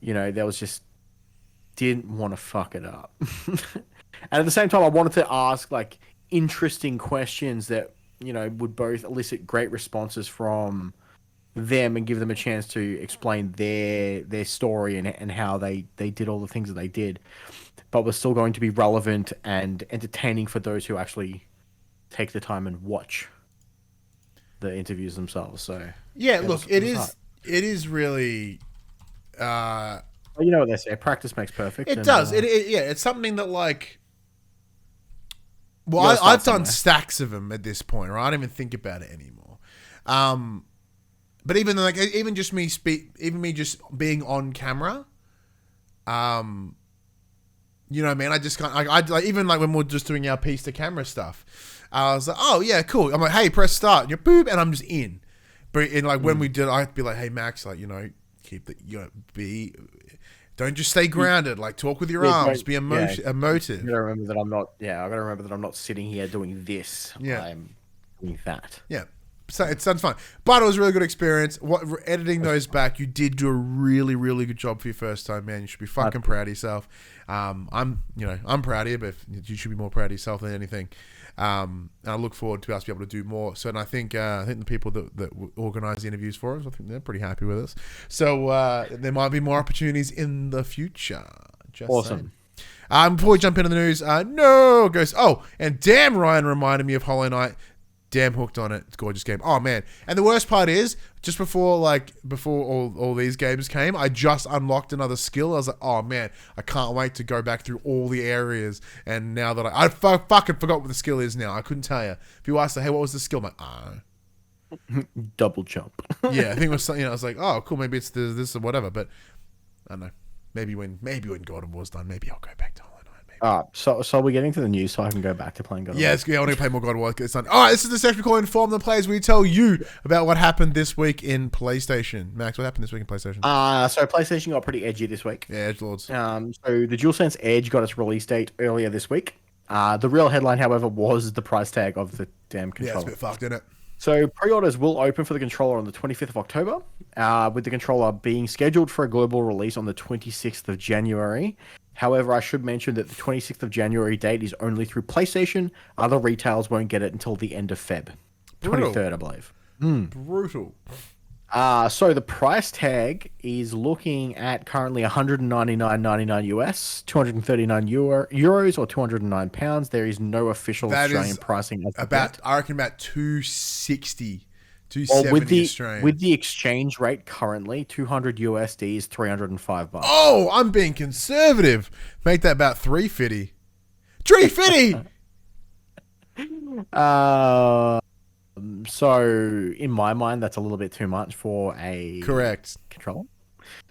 there was just didn't want to fuck it up. And at the same time, I wanted to ask like interesting questions that would both elicit great responses from them and give them a chance to explain their story and how they did all the things that they did, but was still going to be relevant and entertaining for those who actually take the time and watch the interviews themselves. So yeah, look, it is really you know what they say, practice makes perfect. It does. It's something that like, well, I've done stacks of them at this point, right? I don't even think about it anymore. But even just me just being on camera, I mean, I just can't. I even like when we're just doing our piece to camera stuff, I was like, oh yeah, cool. I'm like, hey, press start, and you're boop, and I'm just in. But when we did, I have to be like, hey Max, like keep the don't just stay grounded. Like talk with your arms, be emotive. I gotta remember that I'm not. Yeah, I gotta remember that I'm not sitting here doing this. Yeah, I'm doing that. Yeah. So it sounds fun, but it was a really good experience. Editing those back, you did do a really, really good job for your first time, man. You should be fucking proud of yourself. I'm proud of you, but you should be more proud of yourself than anything. And I look forward to us being able to do more. So, and I think the people that organise the interviews for us, I think they're pretty happy with us. So there might be more opportunities in the future. Just awesome. Saying. Before we jump into the news, and damn, Ryan reminded me of Hollow Knight. Damn hooked on it. It's a gorgeous game. Oh man. And the worst part is, just before all these games came, I just unlocked another skill. I was like, oh man, I can't wait to go back through all the areas. And now that I fucking forgot what the skill is now. I couldn't tell you. If you asked, hey, what was the skill? I'm like, Double jump. Yeah, I think it was something. I was like, oh, cool. Maybe it's this or whatever. But I don't know. Maybe when God of War's done, maybe I'll go back to Hollow Knight. Maybe. So we're getting to the news, so I can go back to playing God of War. Yeah, I want to play more God of War. It's done. All right, this is the section we call Inform the Players. We tell you about what happened this week in PlayStation. Max, what happened this week in PlayStation? So PlayStation got pretty edgy this week. Yeah, edgelords. So the DualSense Edge got its release date earlier this week. The real headline, however, was the price tag of the damn controller. Yeah, it's a bit fucked, isn't it? So pre-orders will open for the controller on the 25th of October, with the controller being scheduled for a global release on the 26th of January. However, I should mention that the 26th of January date is only through PlayStation. Other retailers won't get it until the end of Feb. 23rd, I believe. Brutal. So the price tag is looking at currently $199.99 US, 239 euros or 209 pounds. There is no official Australian pricing. I reckon about 260, 270 Australian. With the exchange rate currently, 200 USD is $305. Oh, I'm being conservative. Make that about 350. 350. So in my mind, that's a little bit too much for a controller.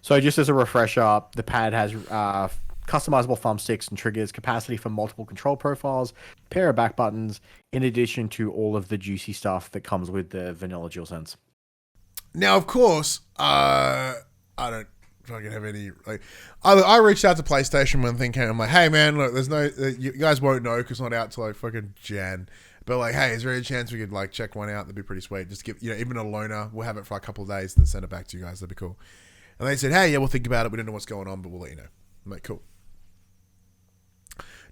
So just as a refresher, the pad has customizable thumbsticks and triggers, capacity for multiple control profiles, pair of back buttons, in addition to all of the juicy stuff that comes with the vanilla DualSense. Now, of course, I don't fucking have any like. I reached out to PlayStation when the thing came. I'm like, hey man, look, there's no, you guys won't know because it's not out till like fucking Jan. But like, hey, is there any chance we could like check one out? That'd be pretty sweet. Just give, even a loaner. We'll have it for a couple of days and then send it back to you guys. That'd be cool. And they said, hey, yeah, we'll think about it. We don't know what's going on, but we'll let you know. I'm like, cool.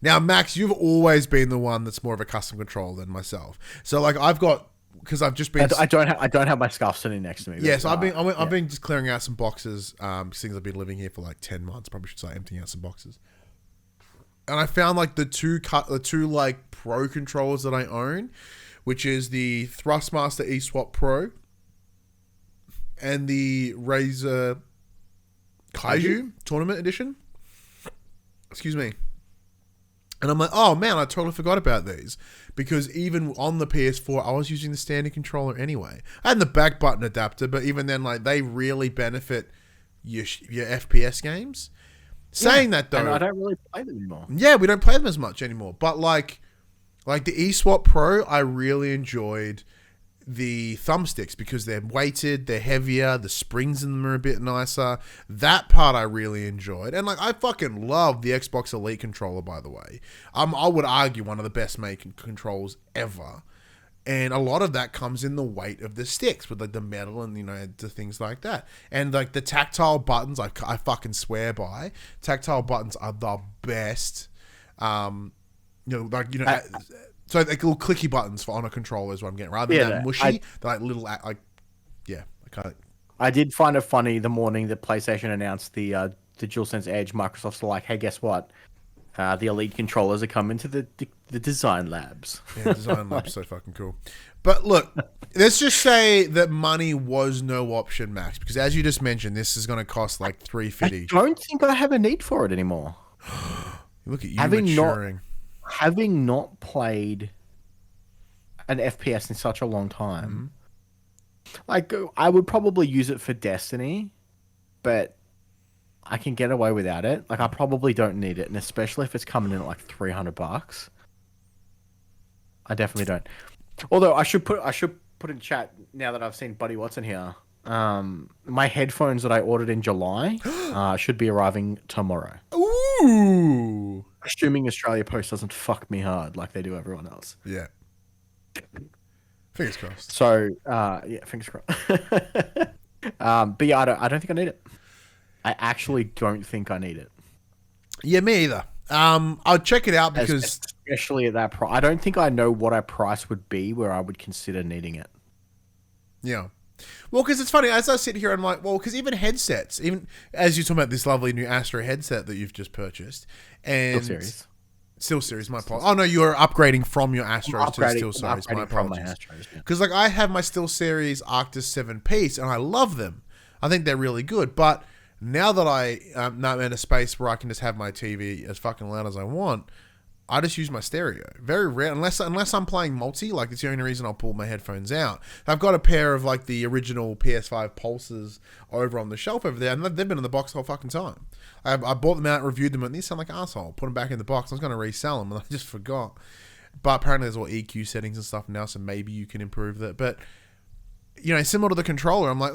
Now, Max, you've always been the one that's more of a custom control than myself. So like, I've got, because I've just been. I don't have my scarf sitting next to me. Yeah, so I've been just clearing out some boxes. Things I've been living here for like 10 months. Probably should start emptying out some boxes. And I found like the two like pro controllers that I own, which is the Thrustmaster eSwap Pro and the Razer Kaiju Tournament Edition. Excuse me. And I'm like, oh man, I totally forgot about these. Because even on the PS4, I was using the standard controller anyway. I had the back button adapter, but even then, like, they really benefit your FPS games. Saying that though, and I don't really play them anymore. Yeah, we don't play them as much anymore. But like the eSwap Pro, I really enjoyed the thumbsticks because they're weighted, they're heavier, the springs in them are a bit nicer. That part I really enjoyed. And like, I fucking love the Xbox Elite controller, by the way. I would argue one of the best made controls ever. And a lot of that comes in the weight of the sticks with like the metal and, the things like that. And like the tactile buttons, I fucking swear by. Tactile buttons are the best. So like little clicky buttons on a controller is what I'm getting. Rather than mushy, they're like little, I can't. I did find it funny the morning that PlayStation announced the DualSense Edge. Microsoft's like, hey, guess what? The Elite controllers are coming to the design labs. Yeah, design labs so fucking cool. But look, let's just say that money was no option, Max, because as you just mentioned, this is going to cost like $350. I don't think I have a need for it anymore. Look at you maturing. Having not played an FPS in such a long time, like I would probably use it for Destiny, but I can get away without it. Like I probably don't need it, and especially if it's coming in at like $300, I definitely don't. Although I should put in chat now that I've seen Buddy Watson here. My headphones that I ordered in July should be arriving tomorrow. Ooh! Assuming Australia Post doesn't fuck me hard like they do everyone else. Yeah. Fingers crossed. So yeah, fingers crossed. But yeah, I don't think I need it. I actually don't think I need it. Yeah, me either. I'll check it out because especially at that price, I don't think I know what our price would be where I would consider needing it. Yeah. Well, because it's funny, as I sit here, I'm like, well, because even headsets, even as you're talking about this lovely new Astro headset that you've just purchased, and SteelSeries, my apologies. Oh no, you're upgrading from your Astros to SteelSeries. My apologies. Because like I have my SteelSeries Arctis 7 piece, and I love them. I think they're really good, but now that I'm in a space where I can just have my TV as fucking loud as I want, I just use my stereo. Very rare, unless I'm playing multi. Like, it's the only reason I'll pull my headphones out. I've got a pair of like the original PS5 Pulses over on the shelf over there, and they've been in the box the whole fucking time. I bought them out, reviewed them, and these sound like an asshole. Put them back in the box. I was going to resell them, and I just forgot. But apparently there's all EQ settings and stuff now, so maybe you can improve that. But, you know, similar to the controller, I'm like,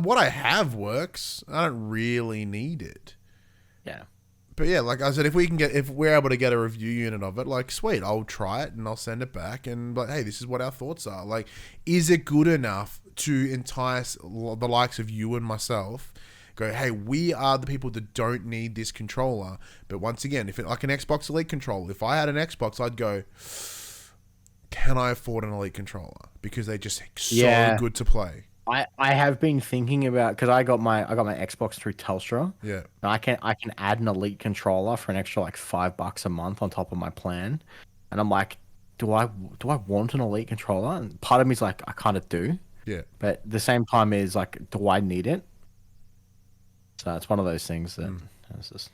what I have works. I don't really need it. Yeah. But yeah, like I said, if we're able to get a review unit of it, like, sweet, I'll try it and I'll send it back and like, hey, this is what our thoughts are. Like, is it good enough to entice the likes of you and myself? Go, hey, we are the people that don't need this controller. But once again, if it like an Xbox Elite controller, if I had an Xbox, I'd go, can I afford an Elite controller? Because they're just so good to play. I have been thinking about, because I got my Xbox through Telstra. Yeah. And I can add an Elite controller for an extra like $5 a month on top of my plan. And I'm like, do I want an Elite controller? And part of me is like, I kind of do. Yeah. But at the same time is like, do I need it? So it's one of those things that it's just...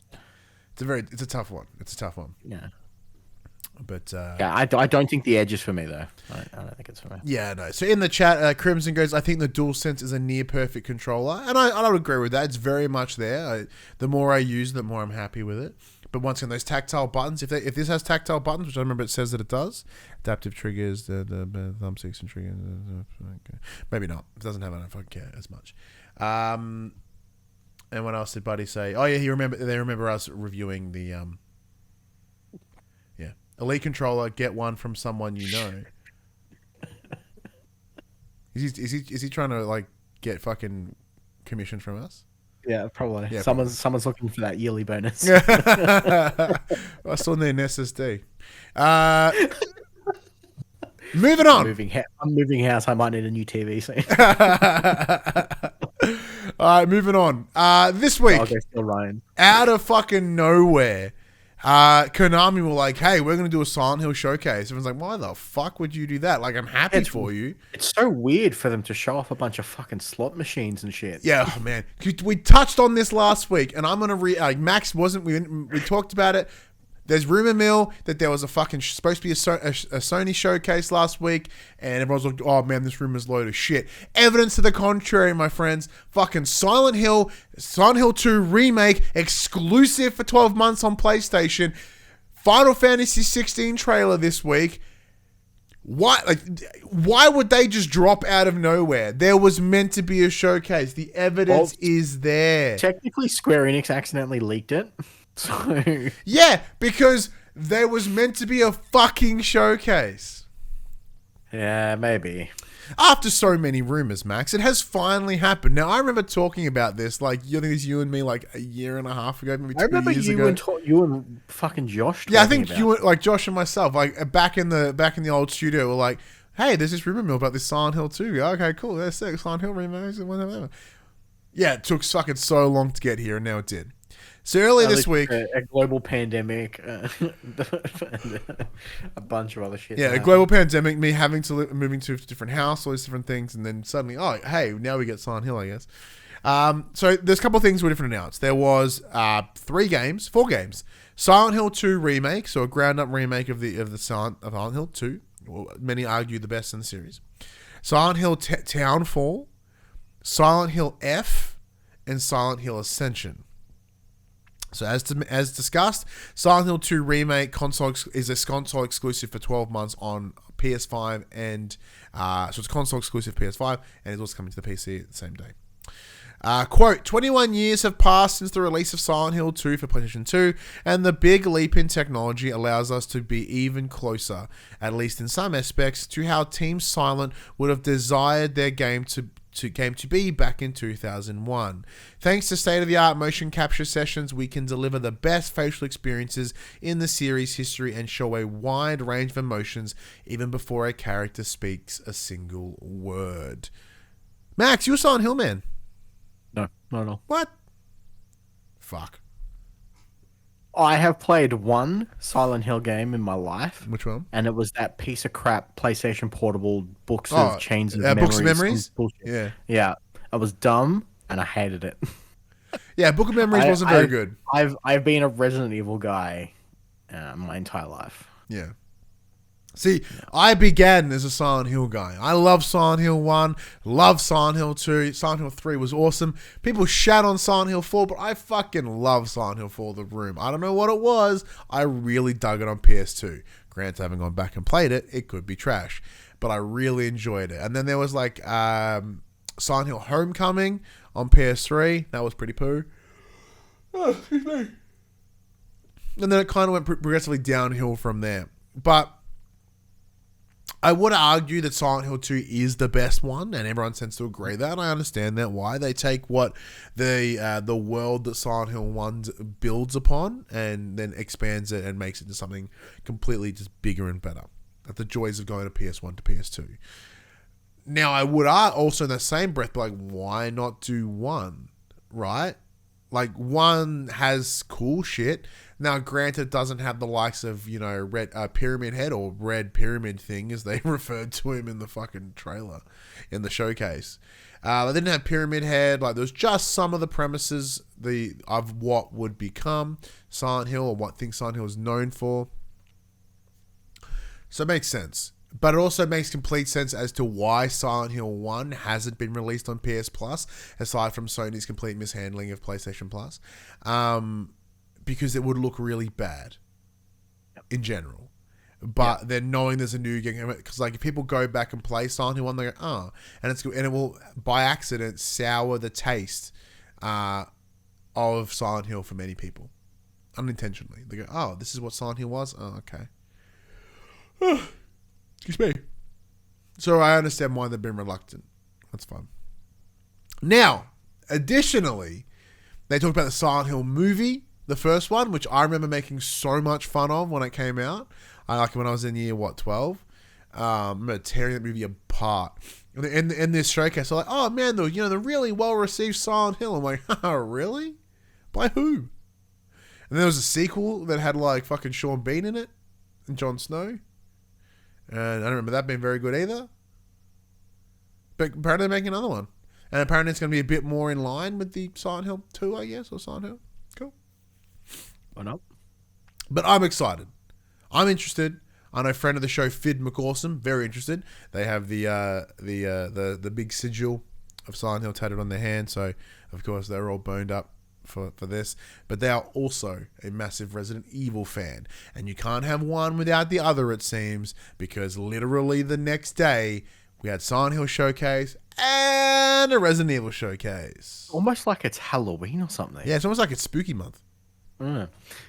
It's a tough one. Yeah. But yeah, I don't think the Edge is for me though. I don't think it's for me. Yeah, no. So in the chat, Crimson goes, I think the DualSense is a near perfect controller, and I would agree with that. It's very much there. The more I use, the more I'm happy with it. But once again, those tactile buttons, if this has tactile buttons, which I remember it says that it does, adaptive triggers, the thumbsticks and triggers, okay. Maybe not. It doesn't have it. I don't fucking care as much. And what else did Buddy say? Oh yeah, they remember us reviewing the Elite controller. Get one from someone you know. Is he trying to like get fucking commission from us? Yeah, probably. Yeah, someone's looking for that yearly bonus. I still need an SSD. Moving on. I'm moving house. I might need a new TV soon. All right, moving on. This week, out of fucking nowhere, Konami were like, hey, we're going to do a Silent Hill showcase. Everyone's like, why the fuck would you do that? Like, I'm happy for you. It's so weird for them to show off a bunch of fucking slot machines and shit. Yeah, oh, man. We touched on this last week, and I'm going to Max wasn't, we talked about it. There's rumor mill that there was a fucking supposed to be a Sony showcase last week, and everyone's like, oh man, this rumor's load of shit. Evidence to the contrary, my friends. Fucking Silent Hill 2 remake, exclusive for 12 months on PlayStation. Final Fantasy XVI trailer this week. Why would they just drop out of nowhere? There was meant to be a showcase. The evidence is there. Technically, Square Enix accidentally leaked it. So yeah, because there was meant to be a fucking showcase. Yeah, maybe. After so many rumors, Max, it has finally happened. Now, I remember talking about this, like, I think it was you and me, like, a year and a half ago, maybe 2 years ago. You and fucking Josh. Yeah, I think you and, like, Josh and myself, like, back in the old studio, were like, hey, there's this rumor mill about this Silent Hill 2. Okay, cool. That's sick. Silent Hill remake. Whatever. Yeah, it took fucking so long to get here, and now it did. So earlier this week, a global pandemic, a bunch of other shit. Yeah, a global pandemic, me having to moving to a different house, all these different things, and then suddenly, oh, hey, now we get Silent Hill, I guess. So there's a couple of things were different announced. There was 4 games, Silent Hill 2 remake, so a ground up remake of Silent Hill 2. Well, many argue the best in the series. Silent Hill Townfall, Silent Hill F, and Silent Hill Ascension. So as discussed, Silent Hill 2 remake is a console exclusive for 12 months on PS5 and so it's console exclusive PS5 and it's also coming to the PC at the same day. Quote, 21 years have passed since the release of Silent Hill 2 for PlayStation 2, and the big leap in technology allows us to be even closer, at least in some aspects, to how Team Silent would have desired their game to be back in 2001. Thanks to state-of-the-art motion capture sessions, we can deliver the best facial experiences in the series history and show a wide range of emotions even before a character speaks a single word. Max, you a Silent Hill man? No, not at all. What? Fuck. I have played one Silent Hill game in my life. Which one? And it was that piece of crap PlayStation Portable Books of Chains of Memories. Books of Memories? Yeah. Yeah. It was dumb and I hated it. Yeah, Book of Memories wasn't very good. I've been a Resident Evil guy my entire life. Yeah. See, I began as a Silent Hill guy. I love Silent Hill 1, love Silent Hill 2. Silent Hill 3 was awesome. People shat on Silent Hill 4, but I fucking love Silent Hill 4 The Room. I don't know what it was. I really dug it on PS2. Granted, having gone back and played it, it could be trash. But I really enjoyed it. And then there was like Silent Hill Homecoming on PS3. That was pretty poo. Oh, excuse me. And then it kind of went progressively downhill from there. But I would argue that Silent Hill 2 is the best one, and everyone tends to agree that. I understand that why they take what the world that Silent Hill 1 builds upon and then expands it and makes it into something completely just bigger and better. Like the joys of going to PS1 to PS2. Now, I would also in the same breath be like, why not do 1, right? Like 1 has cool shit. Now, granted, it doesn't have the likes of, you know, Red Pyramid Head or Red Pyramid Thing, as they referred to him in the fucking trailer, in the showcase. They didn't have Pyramid Head. Like, there's just some of the premises of what would become Silent Hill or what things Silent Hill is known for. So it makes sense. But it also makes complete sense as to why Silent Hill 1 hasn't been released on PS Plus, aside from Sony's complete mishandling of PlayStation Plus. Because it would look really bad in general. But then knowing there's a new game, because like if people go back and play Silent Hill 1, they go, oh, and it will by accident sour the taste of Silent Hill for many people, unintentionally. They go, oh, this is what Silent Hill was. Oh, okay. Excuse me. So I understand why they've been reluctant. That's fine. Now, additionally, they talked about the Silent Hill movie. The first one, which I remember making so much fun of when it came out. I like it when I was in year, 12? I remember tearing that movie apart. And in this showcase, I'm like, oh man, the really well-received Silent Hill. I'm like, oh, really? By who? And then there was a sequel that had like fucking Sean Bean in it and Jon Snow. And I don't remember that being very good either. But apparently they're making another one. And apparently it's going to be a bit more in line with the Silent Hill 2, I guess, or Silent Hill. Cool. Why not? But I'm excited. I'm interested. I know friend of the show, Fid McAwesome, very interested. They have the big sigil of Silent Hill tatted on their hand, so of course they're all boned up for this. But they are also a massive Resident Evil fan, and you can't have one without the other, it seems, because literally the next day we had Silent Hill showcase and a Resident Evil showcase. Almost like it's Halloween or something. Yeah, it's almost like it's spooky month.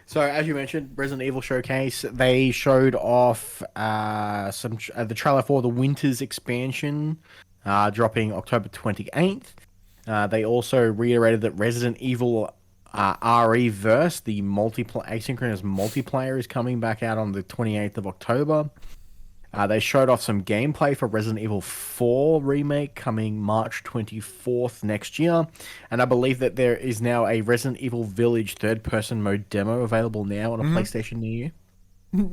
So as you mentioned, Resident Evil Showcase, they showed off the trailer for the Winter's expansion, dropping October 28th. They also reiterated that Resident Evil RE-verse, the asynchronous multiplayer, is coming back out on the 28th of October. They showed off some gameplay for Resident Evil 4 Remake coming March 24th next year. And I believe that there is now a Resident Evil Village third-person mode demo available now on a PlayStation near you.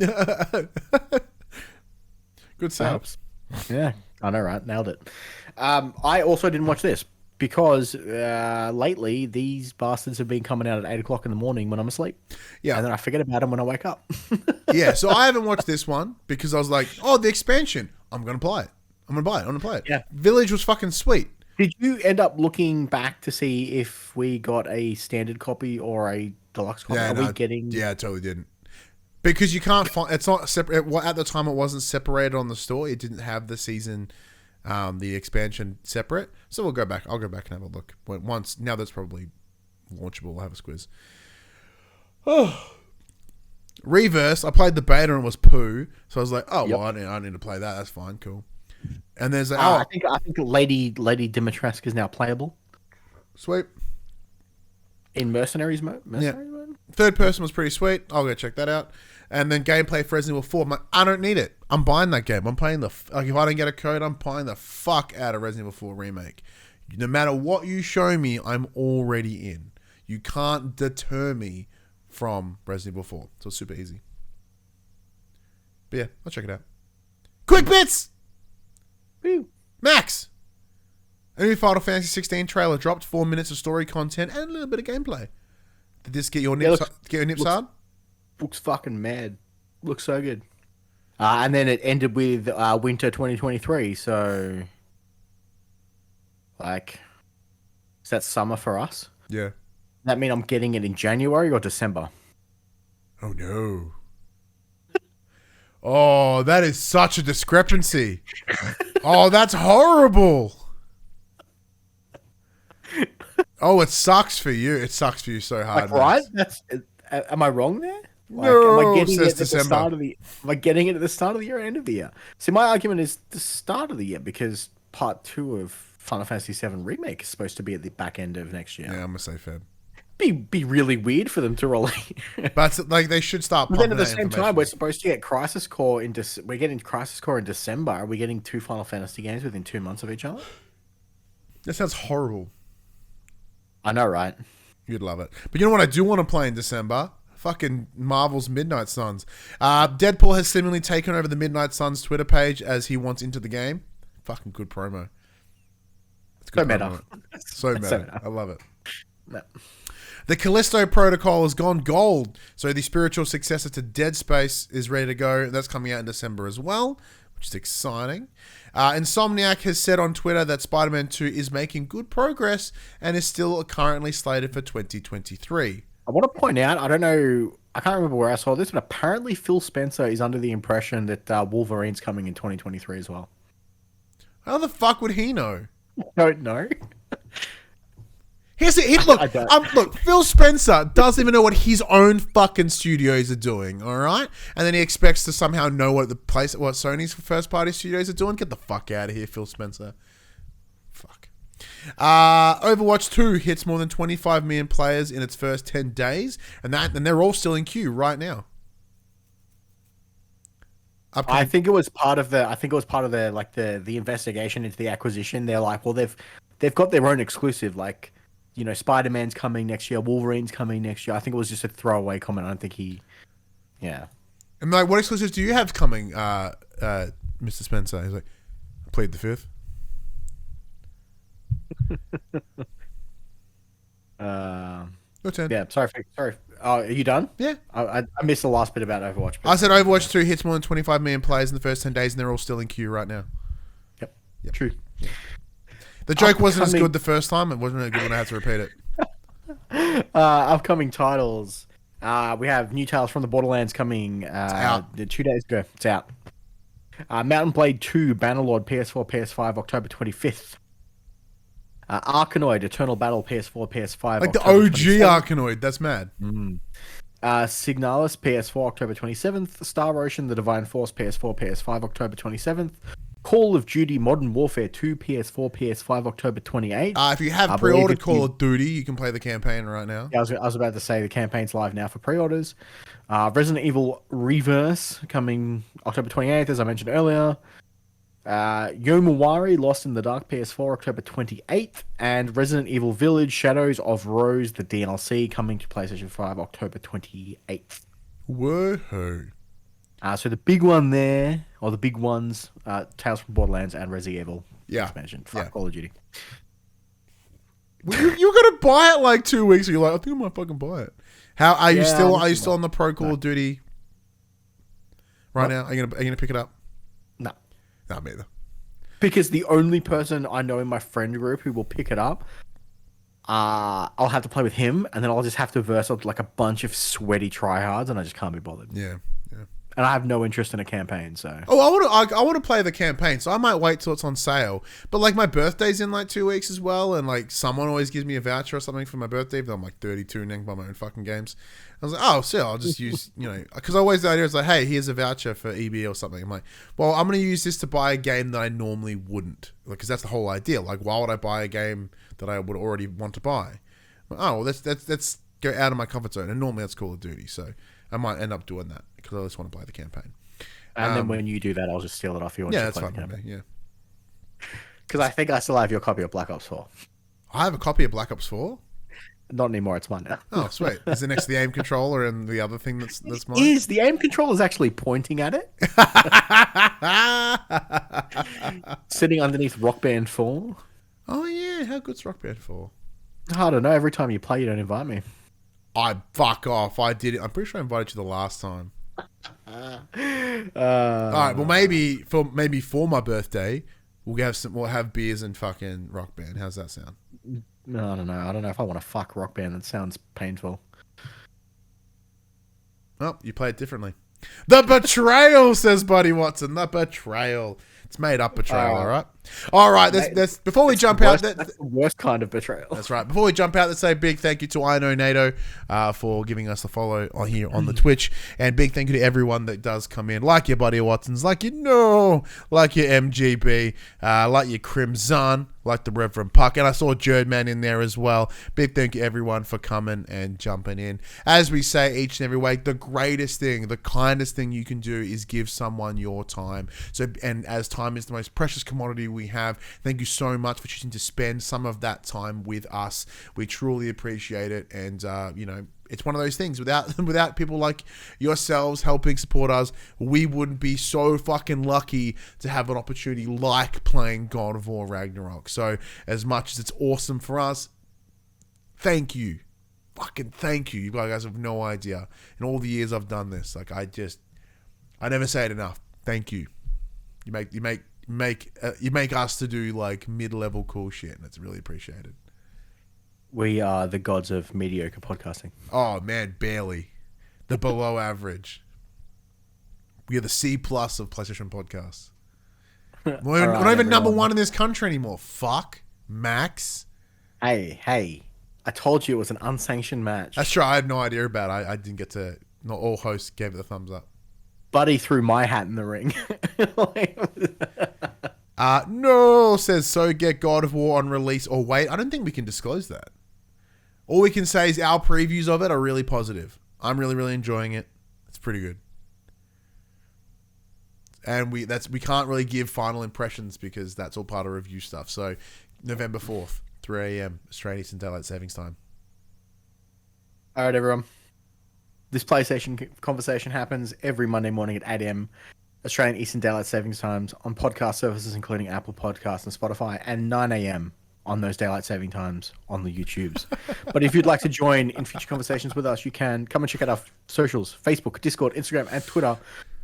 Good sounds. Yeah, I know, right? Nailed it. I also didn't watch this because lately these bastards have been coming out at 8 o'clock in the morning when I'm asleep. Yeah. And then I forget about them when I wake up. Yeah, so I haven't watched this one because I was like, oh, the expansion. I'm going to play it. I'm going to play it. Yeah. Village was fucking sweet. Did you end up looking back to see if we got a standard copy or a deluxe copy? Yeah, I totally didn't. Because you can't find... It's not separate. At the time, it wasn't separated on the store. It didn't have the season... the expansion separate. So we'll go back. I'll go back and have a look. Now that's probably launchable. We'll have a squiz. Oh. Reverse. I played the beta and it was poo. So I was like, oh, well, I need to play that. That's fine. Cool. And there's I think Lady Dimitrescu is now playable. Sweet. In Mercenaries mode? Mode? Third person was pretty sweet. I'll go check that out. And then gameplay for Resident Evil 4. I'm like, I don't need it. I'm buying that game. I'm playing if I don't get a code, I'm buying the fuck out of Resident Evil 4 Remake. No matter what you show me, I'm already in. You can't deter me from Resident Evil 4. So it's super easy. But yeah, I'll check it out. QUICKBITS! Woo! Max! A new Final Fantasy 16 trailer dropped. 4 minutes of story content and a little bit of gameplay. Did this get your nips hard? Looks fucking mad. Looks so good. And then it ended with winter 2023. So, like, is that summer for us? Yeah. That mean I'm getting it in January or December? Oh no. Oh, that is such a discrepancy. Oh, that's horrible. Oh, it sucks for you. It sucks for you so hard. Like, right? Max. Am I wrong there? Like, No, am I getting says it at the December. start of the? Am I getting it at the start of the year or end of the year? See, my argument is the start of the year because part 2 of Final Fantasy VII Remake is supposed to be at the back end of next year. Yeah, I'm gonna say Feb. Be really weird for them to release. But like they should start. But then at pumping the that same time, information. we're supposed to get Crisis Core in. We're getting Crisis Core in December. Are we getting 2 Final Fantasy games within 2 months of each other? That sounds horrible. I know, right? You'd love it. But you know what I do want to play in December? Fucking Marvel's Midnight Suns. Deadpool has seemingly taken over the Midnight Suns Twitter page as he wants into the game. Fucking good promo. It's So good meta. promo. So meta. I love it. No. The Callisto Protocol has gone gold, so the spiritual successor to Dead Space is ready to go. That's coming out in December as well, which is exciting. Insomniac has said on Twitter that Spider-Man 2 is making good progress and is still currently slated for 2023. I want to point out, I don't know, I can't remember where I saw this, but apparently Phil Spencer is under the impression that Wolverine's coming in 2023 as well. How the fuck would he know? Don't know. Look, Phil Spencer doesn't even know what his own fucking studios are doing, all right? And then he expects to somehow know what Sony's first party studios are doing. Get the fuck out of here, Phil Spencer. Fuck. Overwatch 2 hits more than 25 million players in its first 10 days, and they're all still in queue right now. I think it was part of the investigation into the acquisition. They're like, well, they've got their own exclusive, like, you know, Spider-Man's coming next year, Wolverine's coming next year. I think it was just a throwaway comment. I don't think yeah. And like, what exclusives do you have coming, Mr. Spencer? He's like, I played the 5th. Your turn. Yeah, sorry. Oh, are you done? Yeah. I missed the last bit about Overwatch. I said Overwatch 2 hits more than 25 million players in the first 10 days, and they're all still in queue right now. Yep. True. Yeah. The joke wasn't as good the first time. It wasn't really good when I had to repeat it. Upcoming titles. We have New Tales from the Borderlands coming out. 2 days ago. It's out. Mountain Blade 2, Bannerlord, PS4, PS5, October 25th. Arkanoid, Eternal Battle, PS4, PS5. Like October the OG 27th. Arkanoid. That's mad. Signalis, PS4, October 27th. Star Ocean, The Divine Force, PS4, PS5, October 27th. Call of Duty Modern Warfare 2, PS4, PS5, October 28th. If you have pre-ordered Call of Duty, you can play the campaign right now. Yeah, I was about to say the campaign's live now for pre-orders. Resident Evil Reverse coming October 28th, as I mentioned earlier. Yomawari, Lost in the Dark, PS4, October 28th. And Resident Evil Village, Shadows of Rose, the DLC, coming to PlayStation 5, October 28th. Woohoo. So the big one there, or the big ones, Tales from Borderlands and Resident Evil expansion. Fuck Call of Duty. Well, you're gonna buy it like 2 weeks. You're like, I think I might fucking buy it. How are you still? Are you still on the Pro Call of Duty right now? Are you gonna pick it up? No, not me either. Because the only person I know in my friend group who will pick it up, I'll have to play with him, and then I'll just have to verse out like a bunch of sweaty tryhards, and I just can't be bothered. Yeah. And I have no interest in a campaign, so. Oh, I want to play the campaign, so I might wait till it's on sale. But like my birthday's in like 2 weeks as well, and like someone always gives me a voucher or something for my birthday. But I'm like 32 and I can buy my own fucking games. I was like, oh, so I'll just use, because always the idea is like, hey, here's a voucher for EB or something. I'm like, well, I'm going to use this to buy a game that I normally wouldn't, because that's the whole idea. Like, why would I buy a game that I would already want to buy? Oh, well, let's go out of my comfort zone, and normally that's Call of Duty, so I might end up doing that because I just want to play the campaign. And then when you do that, I'll just steal it off you. Yeah, that's fine with me. Yeah, because I think I still have your copy of Black Ops 4. I have a copy of Black Ops 4. Not anymore. It's mine now. Oh, sweet. Is it next to the aim controller and the other thing that's mine? Is the aim controller is actually pointing at it? Sitting underneath Rock Band 4. Oh yeah, how good's Rock Band 4? I don't know. Every time you play, you don't invite me. Fuck off. I did it. I'm pretty sure I invited you the last time. All right. Well, maybe for my birthday, we'll have beers and fucking Rock Band. How's that sound? No, I don't know. I don't know if I want to fuck Rock Band. That sounds painful. Oh, you play it differently. The betrayal, says Buddy Watson. The betrayal. It's made up betrayal, all right? All right, that's before we jump out. That's the worst kind of betrayal. That's right. Before we jump out, let's say a big thank you to I Know NATO for giving us a follow on here on the Twitch. And big thank you to everyone that does come in, like your Buddy Watsons, like your like your MGB, like your Crimson, like the Reverend Puck. And I saw Jerdman in there as well. Big thank you everyone for coming and jumping in. As we say each and every week, the greatest thing, the kindest thing you can do is give someone your time. And as time is the most precious commodity we have, thank you so much for choosing to spend some of that time with us. We truly appreciate it. And, it's one of those things. Without people like yourselves helping support us, we wouldn't be so fucking lucky to have an opportunity like playing God of War Ragnarok. So as much as it's awesome for us, thank you. Fucking thank you. You guys have no idea. In all the years I've done this, I never say it enough. Thank you. You make us to do like mid-level cool shit, and it's really appreciated. We are the gods of mediocre podcasting. Oh man, barely. The below average. We are the C+ of PlayStation podcasts. We're not even number one in this country anymore. Fuck. Max. Hey. I told you it was an unsanctioned match. That's true. I had no idea about it. I didn't get to... Not all hosts gave it the thumbs up. Buddy threw my hat in the ring. No, says so. Get God of War on release or wait. I don't think we can disclose that. All we can say is our previews of it are really positive. I'm really, really enjoying it. It's pretty good. And we can't really give final impressions because that's all part of review stuff. So November 4th, 3 a.m. Australian Eastern Daylight Savings Time. All right, everyone. This PlayStation conversation happens every Monday morning at 8 a.m. Australian Eastern Daylight Savings Times on podcast services including Apple Podcasts and Spotify, and 9 a.m. on those daylight saving times on the YouTubes. But if you'd like to join in future conversations with us, you can come and check out our socials: Facebook, Discord, Instagram, and Twitter.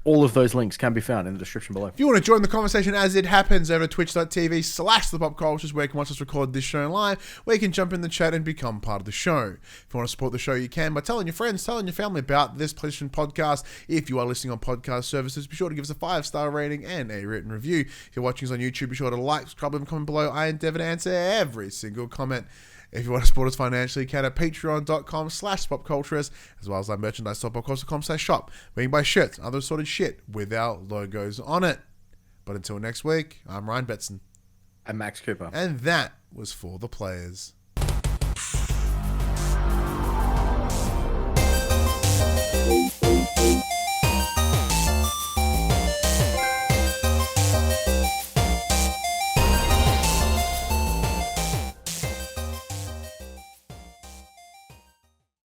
All of those links can be found in the description below. If you want to join the conversation as it happens over twitch.tv/thepopcultures, where you can watch us record this show live, where you can jump in the chat and become part of the show. If you want to support the show, you can by telling your friends, telling your family about this PlayStation podcast. If you are listening on podcast services, be sure to give us a 5-star rating and a written review. If you're watching us on YouTube, be sure to like, subscribe, and comment below. I endeavor to answer every single comment. If you want to support us financially, you can at patreon.com/popcultures, as well as our merchandise shop, popcultures.com/shop, where you can buy shirts and other sorted shit with our logos on it. But until next week, I'm Ryan Betson. And Max Cooper. And that was For the Players.